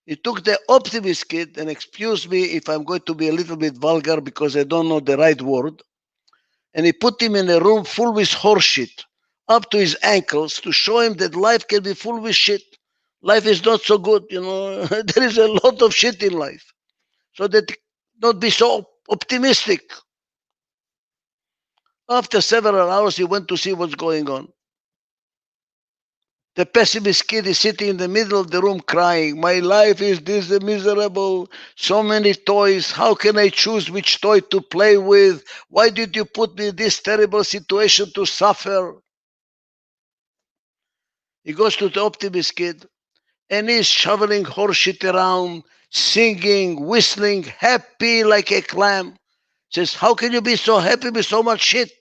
He took the optimist kid, and excuse me if I'm going to be a little bit vulgar because I don't know the right word, and he put him in a room full with horseshit, up to his ankles, to show him that life can be full with shit. Life is not so good, you know. There is a lot of shit in life. So that not be so optimistic. After several hours, he went to see what's going on. The pessimist kid is sitting in the middle of the room crying. My life is this miserable. So many toys. How can I choose which toy to play with? Why did you put me in this terrible situation to suffer? He goes to the optimist kid, and he's shoveling horseshit around, singing, whistling, happy like a clam. Says, how can you be so happy with so much shit?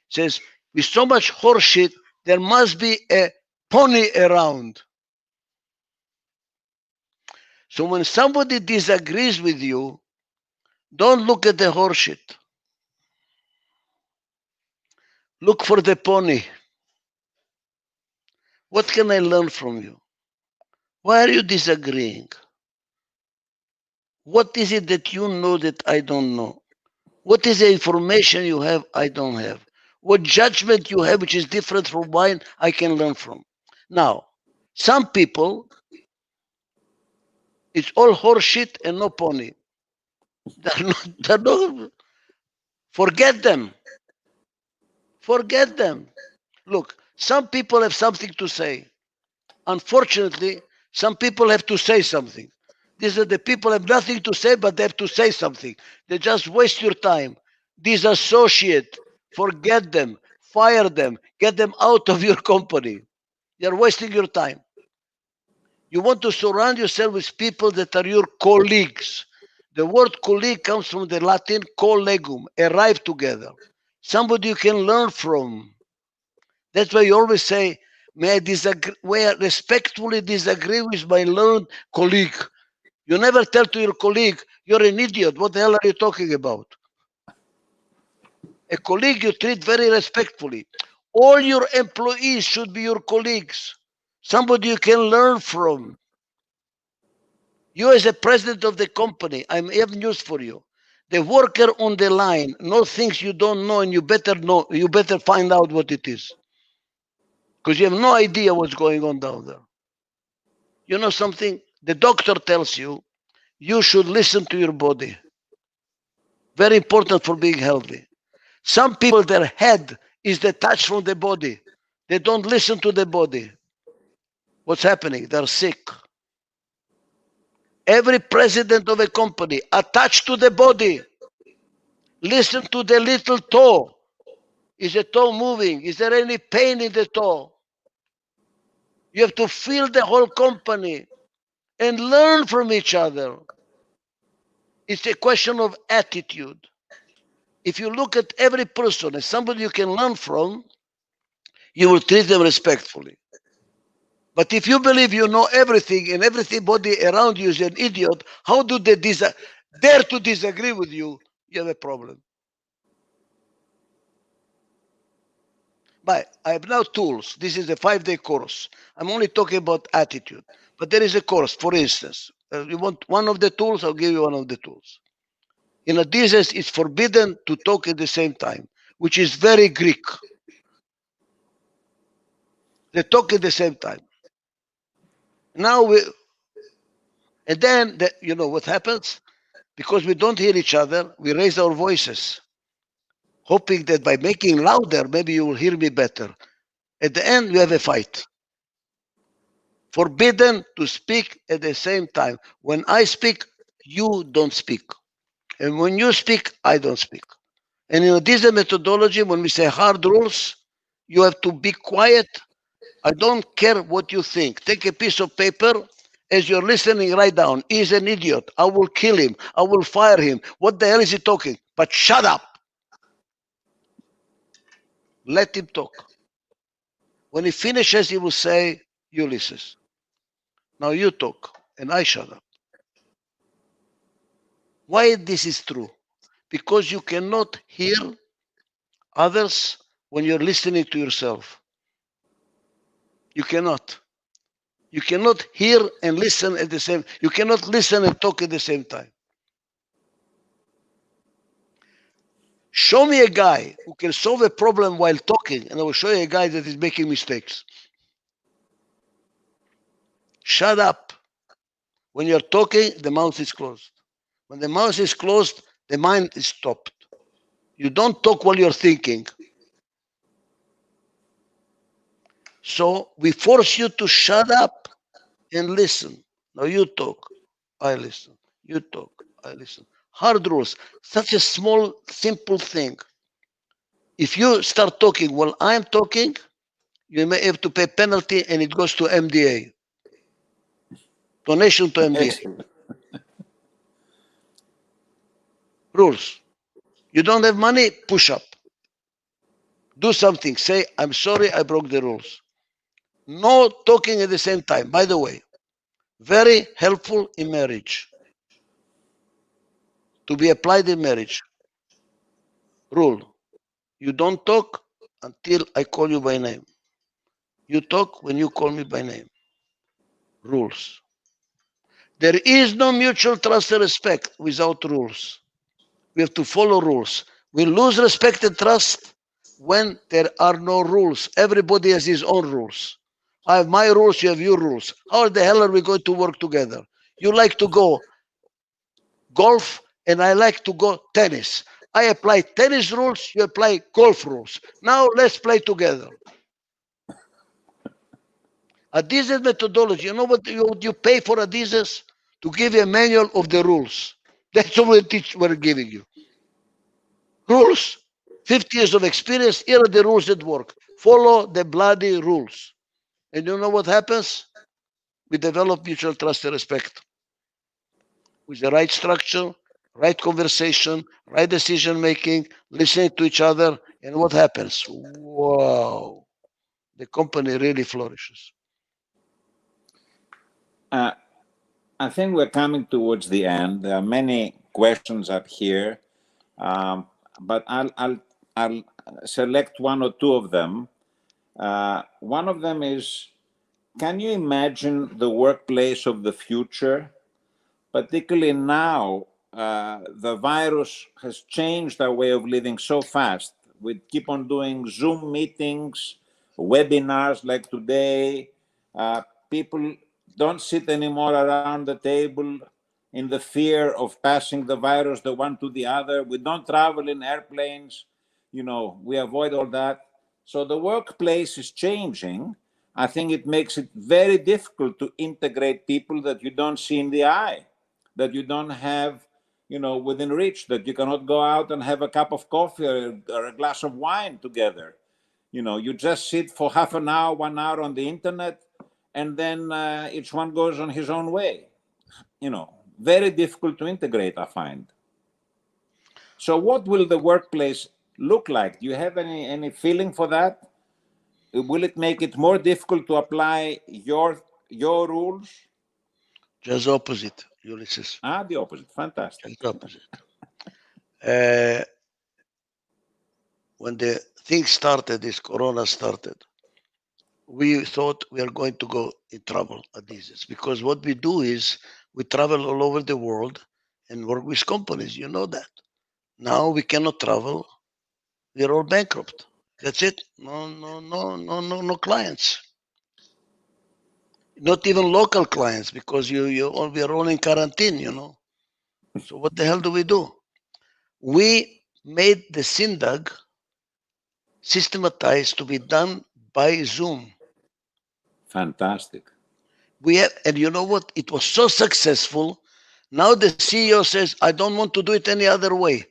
Says, with so much horseshit, there must be a pony around. So when somebody disagrees with you, don't look at the horseshit. Look for the pony. What can I learn from you? Why are you disagreeing? What is it that you know that I don't know? What is the information you have I don't have? What judgment you have which is different from mine I can learn from? Now, some people, it's all horseshit and no pony. They're not, forget them. Forget them. Look, some people have something to say. Unfortunately, some people have to say something. These are the people have nothing to say, but they have to say something. They just waste your time. Disassociate. Forget them. Fire them. Get them out of your company. You're wasting your time. You want to surround yourself with people that are your colleagues. The word colleague comes from the Latin collegium, arrive together. Somebody you can learn from. That's why you always say, May I disagree, where respectfully disagree with my learned colleague. You never tell to your colleague, you're an idiot. What the hell are you talking about? A colleague you treat very respectfully. All your employees should be your colleagues. Somebody you can learn from. You as a president of the company, I have news for you. The worker on the line knows things you don't know, and you better know, you better find out what it is. Because you have no idea what's going on down there. You know something? The doctor tells you, you should listen to your body. Very important for being healthy. Some people, their head is detached from the body. They don't listen to the body. What's happening? They're sick. Every president of a company attached to the body. Listen to the little toe. Is the toe moving? Is there any pain in the toe? You have to feel the whole company and learn from each other. It's a question of attitude. If you look at every person as somebody you can learn from, you will treat them respectfully. But if you believe you know everything and everybody around you is an idiot, how do they dare to disagree with you? You have a problem. But I have now tools. This is a 5-day course. I'm only talking about attitude. But there is a course, for instance. You want one of the tools? I'll give you one of the tools. In Adizes, it's forbidden to talk at the same time, which is very Greek. They talk at the same time. Now and then, you know what happens? Because we don't hear each other, we raise our voices, hoping that by making louder, maybe you will hear me better. At the end, we have a fight. Forbidden to speak at the same time. When I speak, you don't speak. And when you speak, I don't speak. And in this methodology, when we say hard rules, you have to be quiet. I don't care what you think. Take a piece of paper. As you're listening, write down, he's an idiot. I will kill him. I will fire him. What the hell is he talking? But shut up. Let him talk. When he finishes, he will say, Ulysses, now you talk, and I shut up. Why this is true? Because you cannot hear others when you're listening to yourself. You cannot. You cannot hear and listen at the same. You cannot listen and talk at the same time. Show me a guy who can solve a problem while talking, and I will show you a guy that is making mistakes. Shut up. When you're talking, the mouth is closed. When the mouth is closed, the mind is stopped. You don't talk while you're thinking. So we force you to shut up and listen. Now you talk, I listen. You talk, I listen. Hard rules. Such a small, simple thing. If you start talking while I'm talking, you may have to pay penalty, and it goes to MDA. Donation to MDA. Excellent. Rules. You don't have money, push up. Do something. Say, I'm sorry, I broke the rules. No talking at the same time. By the way, very helpful in marriage. To be applied in marriage. Rule. You don't talk until I call you by name. You talk when you call me by name. Rules. There is no mutual trust and respect without rules. We have to follow rules. We lose respect and trust when there are no rules. Everybody has his own rules. I have my rules, you have your rules. How the hell are we going to work together? You like to go golf, and I like to go tennis. I apply tennis rules, you apply golf rules. Now let's play together. Adizes methodology, you know what you pay for Adizes? To give you a manual of the rules. That's what we're giving you. Rules. 50 years of experience, here are the rules that work. Follow the bloody rules. And you know what happens? We develop mutual trust and respect. With the right structure, right conversation, right decision making, listening to each other, and what happens? Wow. the company really flourishes. I think we're coming towards the end. There are many questions up here, but I'll select one or two of them. One of them is, can you imagine the workplace of the future? Particularly now, the virus has changed our way of living so fast. We keep on doing Zoom meetings, webinars like today. People don't sit anymore around the table in the fear of passing the virus the one to the other. We don't travel in airplanes. You know, we avoid all that. So the workplace is changing. I think it makes it very difficult to integrate people that you don't see in the eye, that you don't have, you know, within reach, that you cannot go out and have a cup of coffee or a glass of wine together. You know, you just sit for half an hour, 1 hour on the internet, and then each one goes on his own way. You know, very difficult to integrate, I find. So what will the workplace look like? Do you have any feeling for that? Will it make it more difficult to apply your rules? Just the opposite, Ulysses. The opposite. Fantastic. Just the opposite. When the thing started, this corona started, we thought we are going to go in trouble at Adizes, because what we do is we travel all over the world and work with companies. You know that. Now we cannot travel. We are all bankrupt. That's it. No clients. Not even local clients, because we are all in quarantine, you know. So what the hell do? We made the SINDAG systematized to be done by Zoom. Fantastic. And you know what? It was so successful. Now the CEO says, I don't want to do it any other way.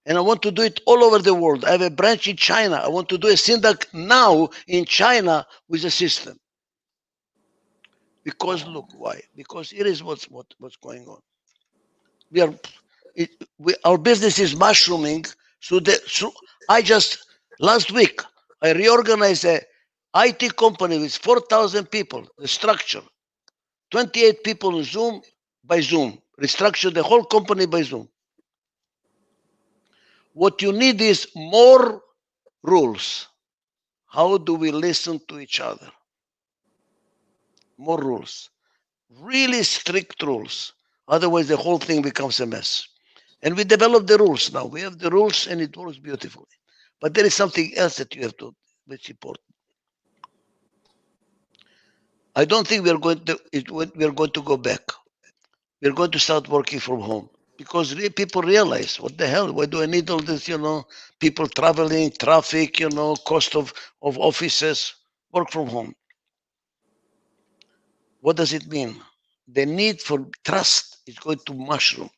And I want to do it all over the world. I have a branch in China. I want to do a SINDAG now in China with a system. Because look, why? Because here is what's going on. Our business is mushrooming. So last week, I reorganized a IT company with 4,000 people, the structure, 28 people on Zoom by Zoom, restructured the whole company by Zoom. What you need is more rules. How do we listen to each other? More rules. Really strict rules. Otherwise, the whole thing becomes a mess. And we developed the rules now. We have the rules and it works beautifully. But there is something else that you have to, which is important. I don't think we are going to go back. We're going to start working from home, because people realize, what the hell, why do I need all this, people traveling, traffic, cost of offices, work from home. What does it mean? The need for trust is going to mushroom.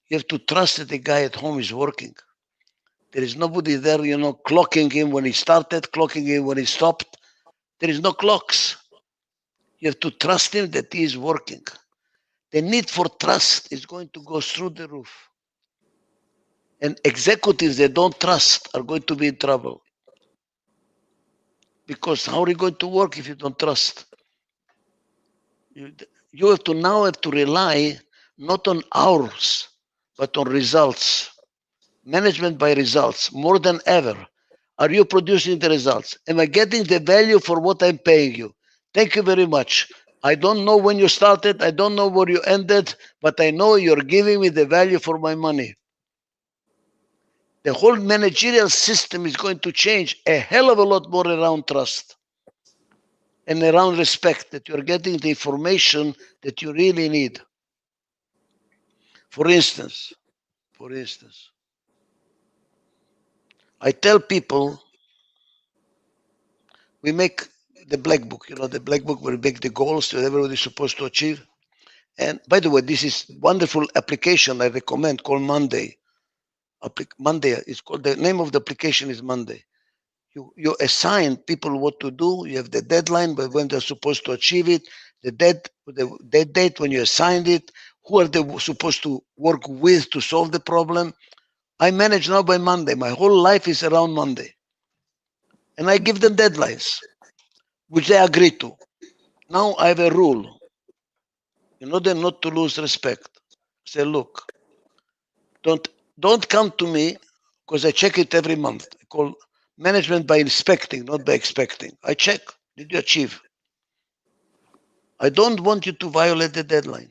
You have to trust that the guy at home is working. There is nobody there, clocking him when he started, clocking him when he stopped. There is no clocks. You have to trust him that he is working. The need for trust is going to go through the roof. And executives that don't trust are going to be in trouble. Because how are you going to work if you don't trust? You have to rely not on hours, but on results. Management by results, more than ever. Are you producing the results? Am I getting the value for what I'm paying you? Thank you very much. I don't know when you started, I don't know where you ended, but I know you're giving me the value for my money. The whole managerial system is going to change a hell of a lot more around trust and around respect, that you're getting the information that you really need. For instance, I tell people, we make the black book, the black book where we make the goals that everybody is supposed to achieve. And by the way, this is wonderful application I recommend called Monday. Monday is called, the name of the application is Monday. You assign people what to do. You have the deadline, but when they're supposed to achieve it, the dead date when you assigned it, who are they supposed to work with to solve the problem. I manage now by Monday. My whole life is around Monday. And I give them deadlines. which they agree to. Now I have a rule, in order not to lose respect. Say, look, don't come to me, because I check it every month. I call management by inspecting, not by expecting. I check, did you achieve? I don't want you to violate the deadline.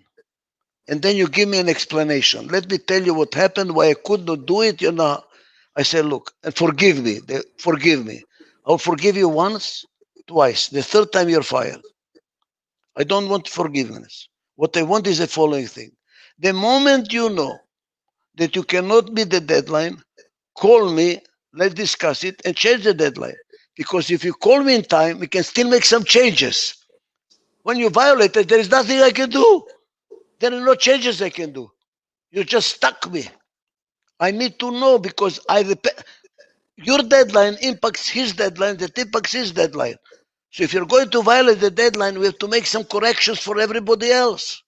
And then you give me an explanation. Let me tell you what happened, why I could not do it. You know, I say, look, and forgive me. Forgive me. I'll forgive you once, twice. The third time you're fired. I don't want forgiveness. What I want is the following thing. The moment you know that you cannot meet the deadline, call me, let's discuss it, and change the deadline. Because if you call me in time, we can still make some changes. When you violate it, there is nothing I can do. There are no changes I can do. You just stuck me. I need to know, because your deadline impacts his deadline, that impacts his deadline. So if you're going to violate the deadline, we have to make some corrections for everybody else.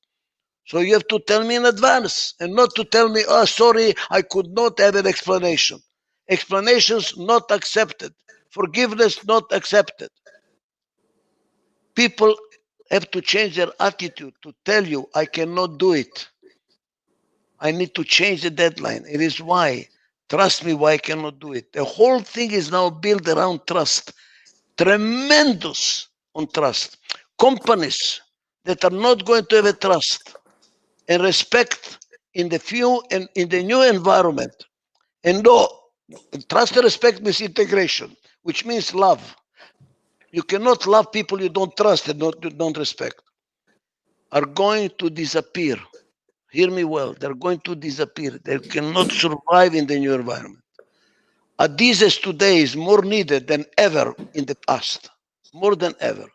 So you have to tell me in advance, and not to tell me, oh, sorry, I could not have an explanation. Explanations not accepted. Forgiveness not accepted. People have to change their attitude to tell you, I cannot do it. I need to change the deadline. It is why. Trust me why I cannot do it. The whole thing is now built around trust. Tremendous on trust. Companies that are not going to have a trust and respect in the new environment, and no, trust and respect means integration, which means love. You cannot love people you don't trust and don't respect, are going to disappear. Hear me well, they're going to disappear. They cannot survive in the new environment. Adizes today is more needed than ever in the past, more than ever.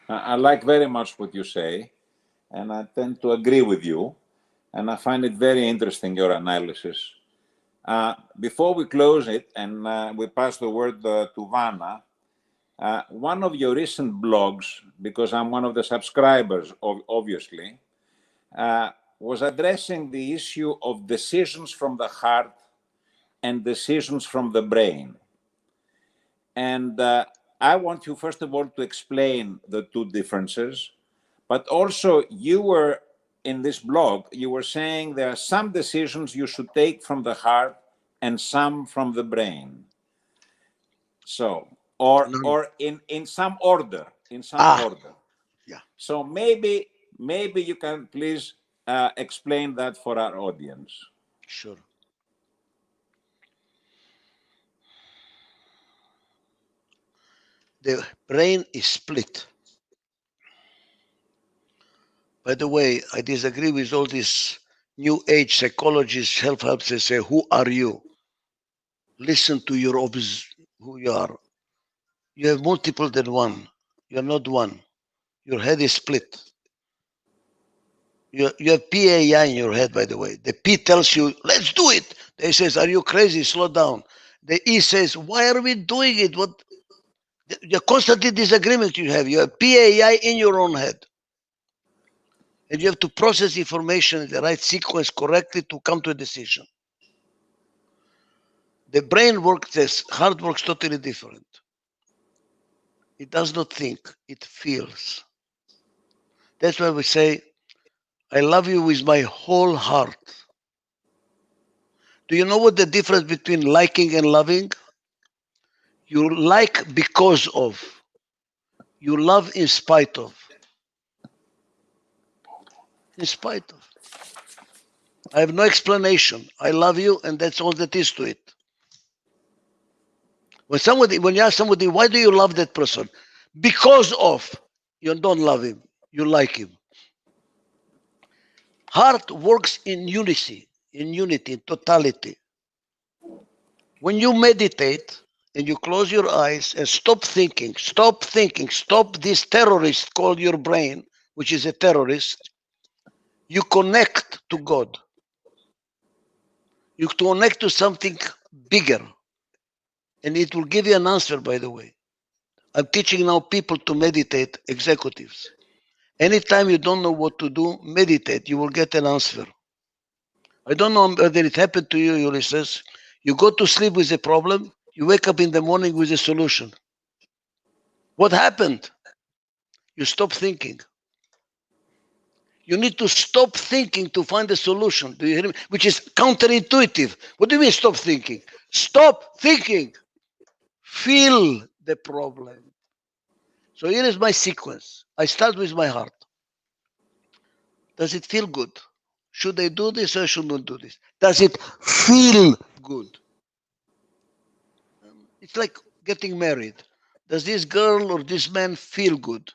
I like very much what you say, and I tend to agree with you, and I find it very interesting, your analysis. Before we close it and we pass the word to Vanna, one of your recent blogs, because I'm one of the subscribers, obviously, was addressing the issue of decisions from the heart and decisions from the brain. And I want you, first of all, to explain the two differences, but also you were, in this blog, you were saying there are some decisions you should take from the heart and some from the brain. So, or in some order, order. Yeah. So maybe you can please explain that for our audience. Sure. The brain is split. By the way, I disagree with all these new age psychologists, self-help. They say, who are you? Listen to your who you are. You have multiple than one. You're not one. Your head is split. You have PAI in your head, by the way. The P tells you, let's do it. The A says, are you crazy? Slow down. The E says, why are we doing it? What? The constant disagreement you have. You have PAI in your own head. And you have to process information in the right sequence correctly to come to a decision. The brain works, the heart works totally different. It does not think, it feels. That's why we say, I love you with my whole heart. Do you know what the difference between liking and loving? You like because of. You love in spite of. In spite of. I have no explanation. I love you, and that's all that is to it. When you ask somebody, why do you love that person? Because of. You don't love him. You like him. Heart works in unity, in totality. When you meditate and you close your eyes and stop thinking, stop this terrorist called your brain, which is a terrorist, you connect to God. You connect to something bigger. And it will give you an answer, by the way. I'm teaching now people to meditate, executives. Anytime you don't know what to do, meditate, you will get an answer. I don't know whether it happened to you, Ulysses. You go to sleep with a problem, you wake up in the morning with a solution. What happened? You stop thinking. You need to stop thinking to find a solution. Do you hear me? Which is counterintuitive. What do you mean stop thinking? Stop thinking. Feel the problem. So here is my sequence. I start with my heart. Does it feel good? Should I do this or should not do this? Does it feel good? It's like getting married. Does this girl or this man feel good?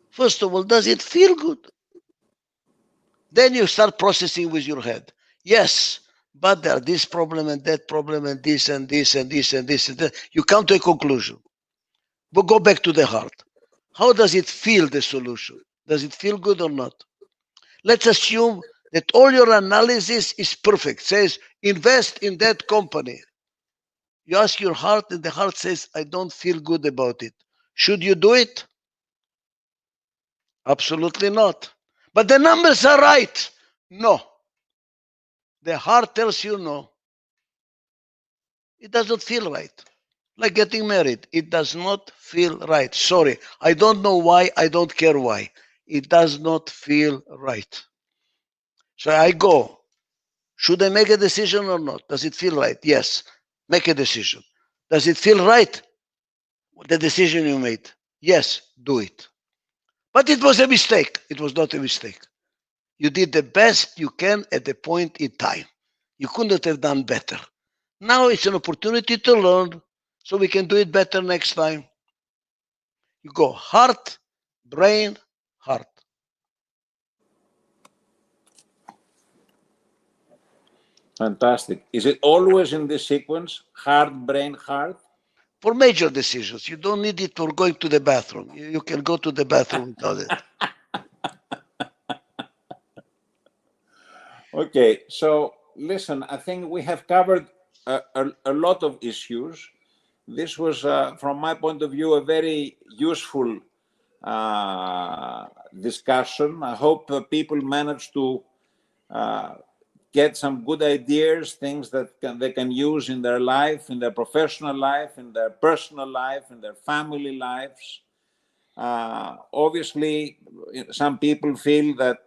First of all, does it feel good? Then you start processing with your head. Yes, but there are this problem and that problem and this and this and this and this and that. You come to a conclusion. But go back to the heart. How does it feel, the solution? Does it feel good or not? Let's assume that all your analysis is perfect. Says, invest in that company. You ask your heart and the heart says, I don't feel good about it. Should you do it? Absolutely not. But the numbers are right. No. The heart tells you no. It doesn't feel right. Like getting married. It does not feel right. Sorry. I don't know why. I don't care why. It does not feel right. So I go. Should I make a decision or not? Does it feel right? Yes. Make a decision. Does it feel right? The decision you made? Yes. Do it. But it was a mistake. It was not a mistake. You did the best you can at the point in time. You couldn't have done better. Now it's an opportunity to learn so we can do it better next time. You go heart, brain, heart. Fantastic. Is it always in this sequence? Heart, brain, heart? For major decisions. You don't need it for going to the bathroom. You can go to the bathroom without it. Okay, so listen, I think we have covered a lot of issues. This was, from my point of view, a very useful discussion. I hope people manage to get some good ideas, things that they can use in their life, in their professional life, in their personal life, in their family lives. Obviously, some people feel that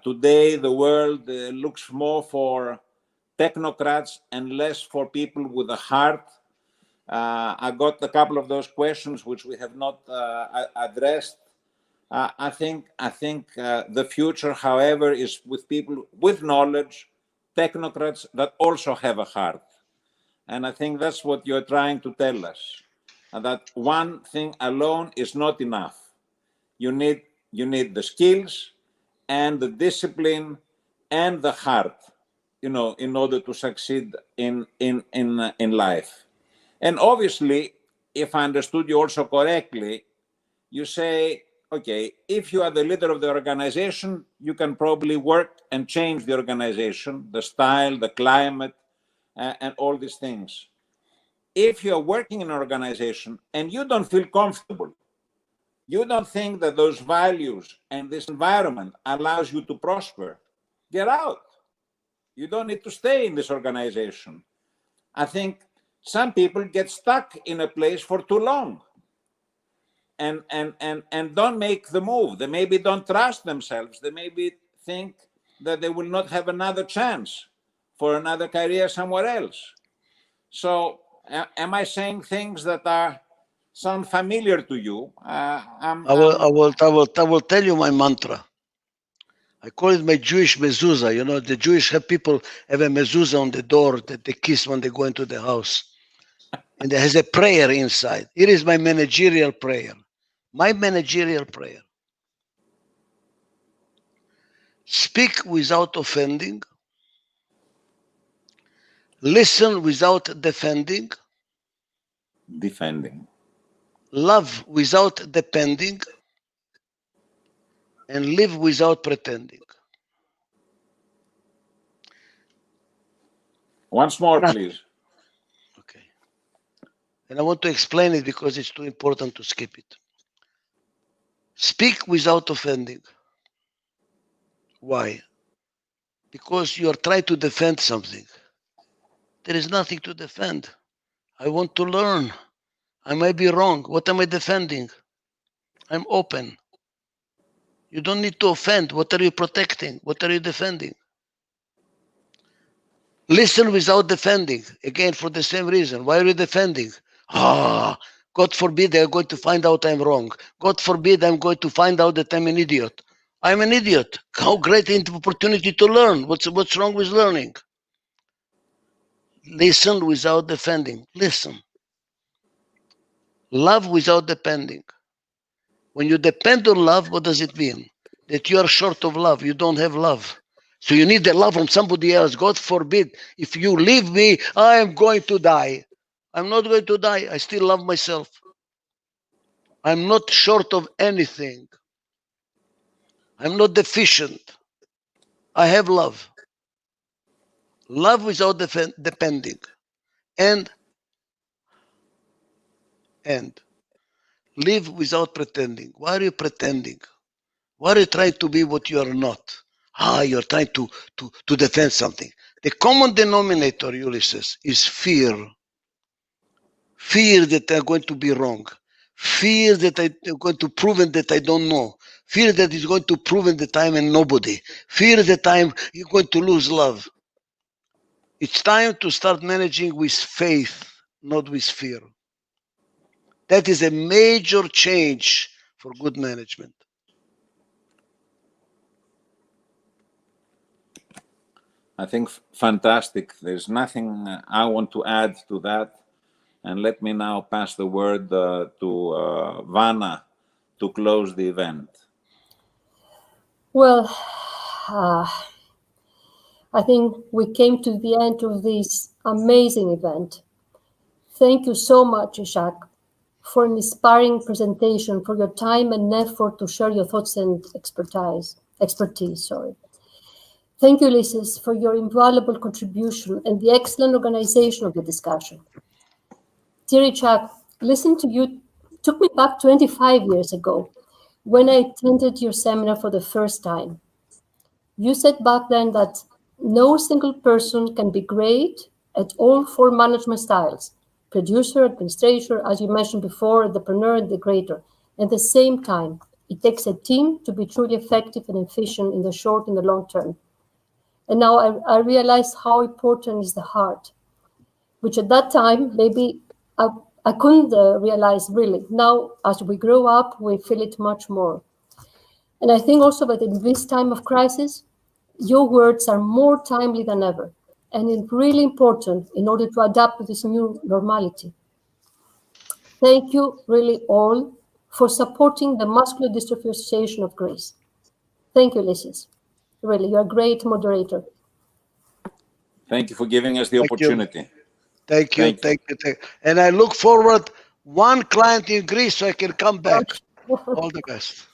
today the world looks more for technocrats and less for people with a heart. I got a couple of those questions which we have not addressed. I think the future, however, is with people with knowledge, technocrats that also have a heart. And I think that's what you're trying to tell us, that one thing alone is not enough. You need the skills and the discipline and the heart, in order to succeed in life. And obviously, if I understood you also correctly, you say, okay, if you are the leader of the organization, you can probably work and change the organization, the style, the climate, and all these things. If you are working in an organization and you don't feel comfortable, you don't think that those values and this environment allows you to prosper, get out. You don't need to stay in this organization. I think some people get stuck in a place for too long and don't make the move. They maybe don't trust themselves. They maybe think that they will not have another chance for another career somewhere else. So am I saying things that sound familiar to you? I will tell you my mantra. I call it my Jewish mezuzah. The Jewish people have a mezuzah on the door that they kiss when they go into the house. And there has a prayer inside. It is my managerial prayer. My managerial prayer. Speak without offending. Listen without defending. Defending. Love without depending. And live without pretending. Once more, please. Okay. And I want to explain it because it's too important to skip it. Speak without offending. Why? Because you are trying to defend something. There is nothing to defend. I want to learn. I might be wrong. What am I defending? I'm open. You don't need to offend. What are you protecting? What are you defending? Listen without defending. Again, for the same reason. Why are you defending? God forbid I'm going to find out I'm wrong. God forbid I'm going to find out that I'm an idiot. I'm an idiot. How great an opportunity to learn. What's wrong with learning? Listen without defending. Listen. Love without depending. When you depend on love, what does it mean? That you are short of love. You don't have love. So you need the love from somebody else. God forbid, if you leave me, I am going to die. I'm not going to die. I still love myself. I'm not short of anything. I'm not deficient. I have love. Love without depending. And live without pretending. Why are you pretending? Why are you trying to be what you are not? You're trying to defend something. The common denominator, Ulysses, is fear. Fear that I'm going to be wrong. Fear that I'm going to prove that I don't know. Fear that is going to prove that I'm a nobody. Fear that I'm going to lose love. It's time to start managing with faith, not with fear. That is a major change for good management. I think fantastic. There's nothing I want to add to that. And let me now pass the word to Vanna to close the event. Well, I think we came to the end of this amazing event. Thank you so much, Ichak, for an inspiring presentation, for your time and effort to share your thoughts and expertise. Thank you, Ulysses, for your invaluable contribution and the excellent organization of the discussion. Dear Ichak, listening to you took me back 25 years ago when I attended your seminar for the first time. You said back then that no single person can be great at all four management styles: producer, administrator, as you mentioned before, entrepreneur, and integrator. At the same time, it takes a team to be truly effective and efficient in the short and the long term. And now I realize how important is the heart, which at that time, maybe I couldn't realize really. Now, as we grow up, we feel it much more. And I think also that in this time of crisis, your words are more timely than ever. And it's really important in order to adapt to this new normality. Thank you really all for supporting the Muscular Dystrophy Association of Greece. Thank you, Ulysses. Really, you're a great moderator. Thank you for giving us the opportunity. Thank you. And I look forward one client in Greece so I can come back. All the best.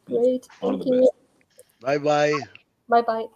Great. Thank you. Bye-bye. Bye-bye.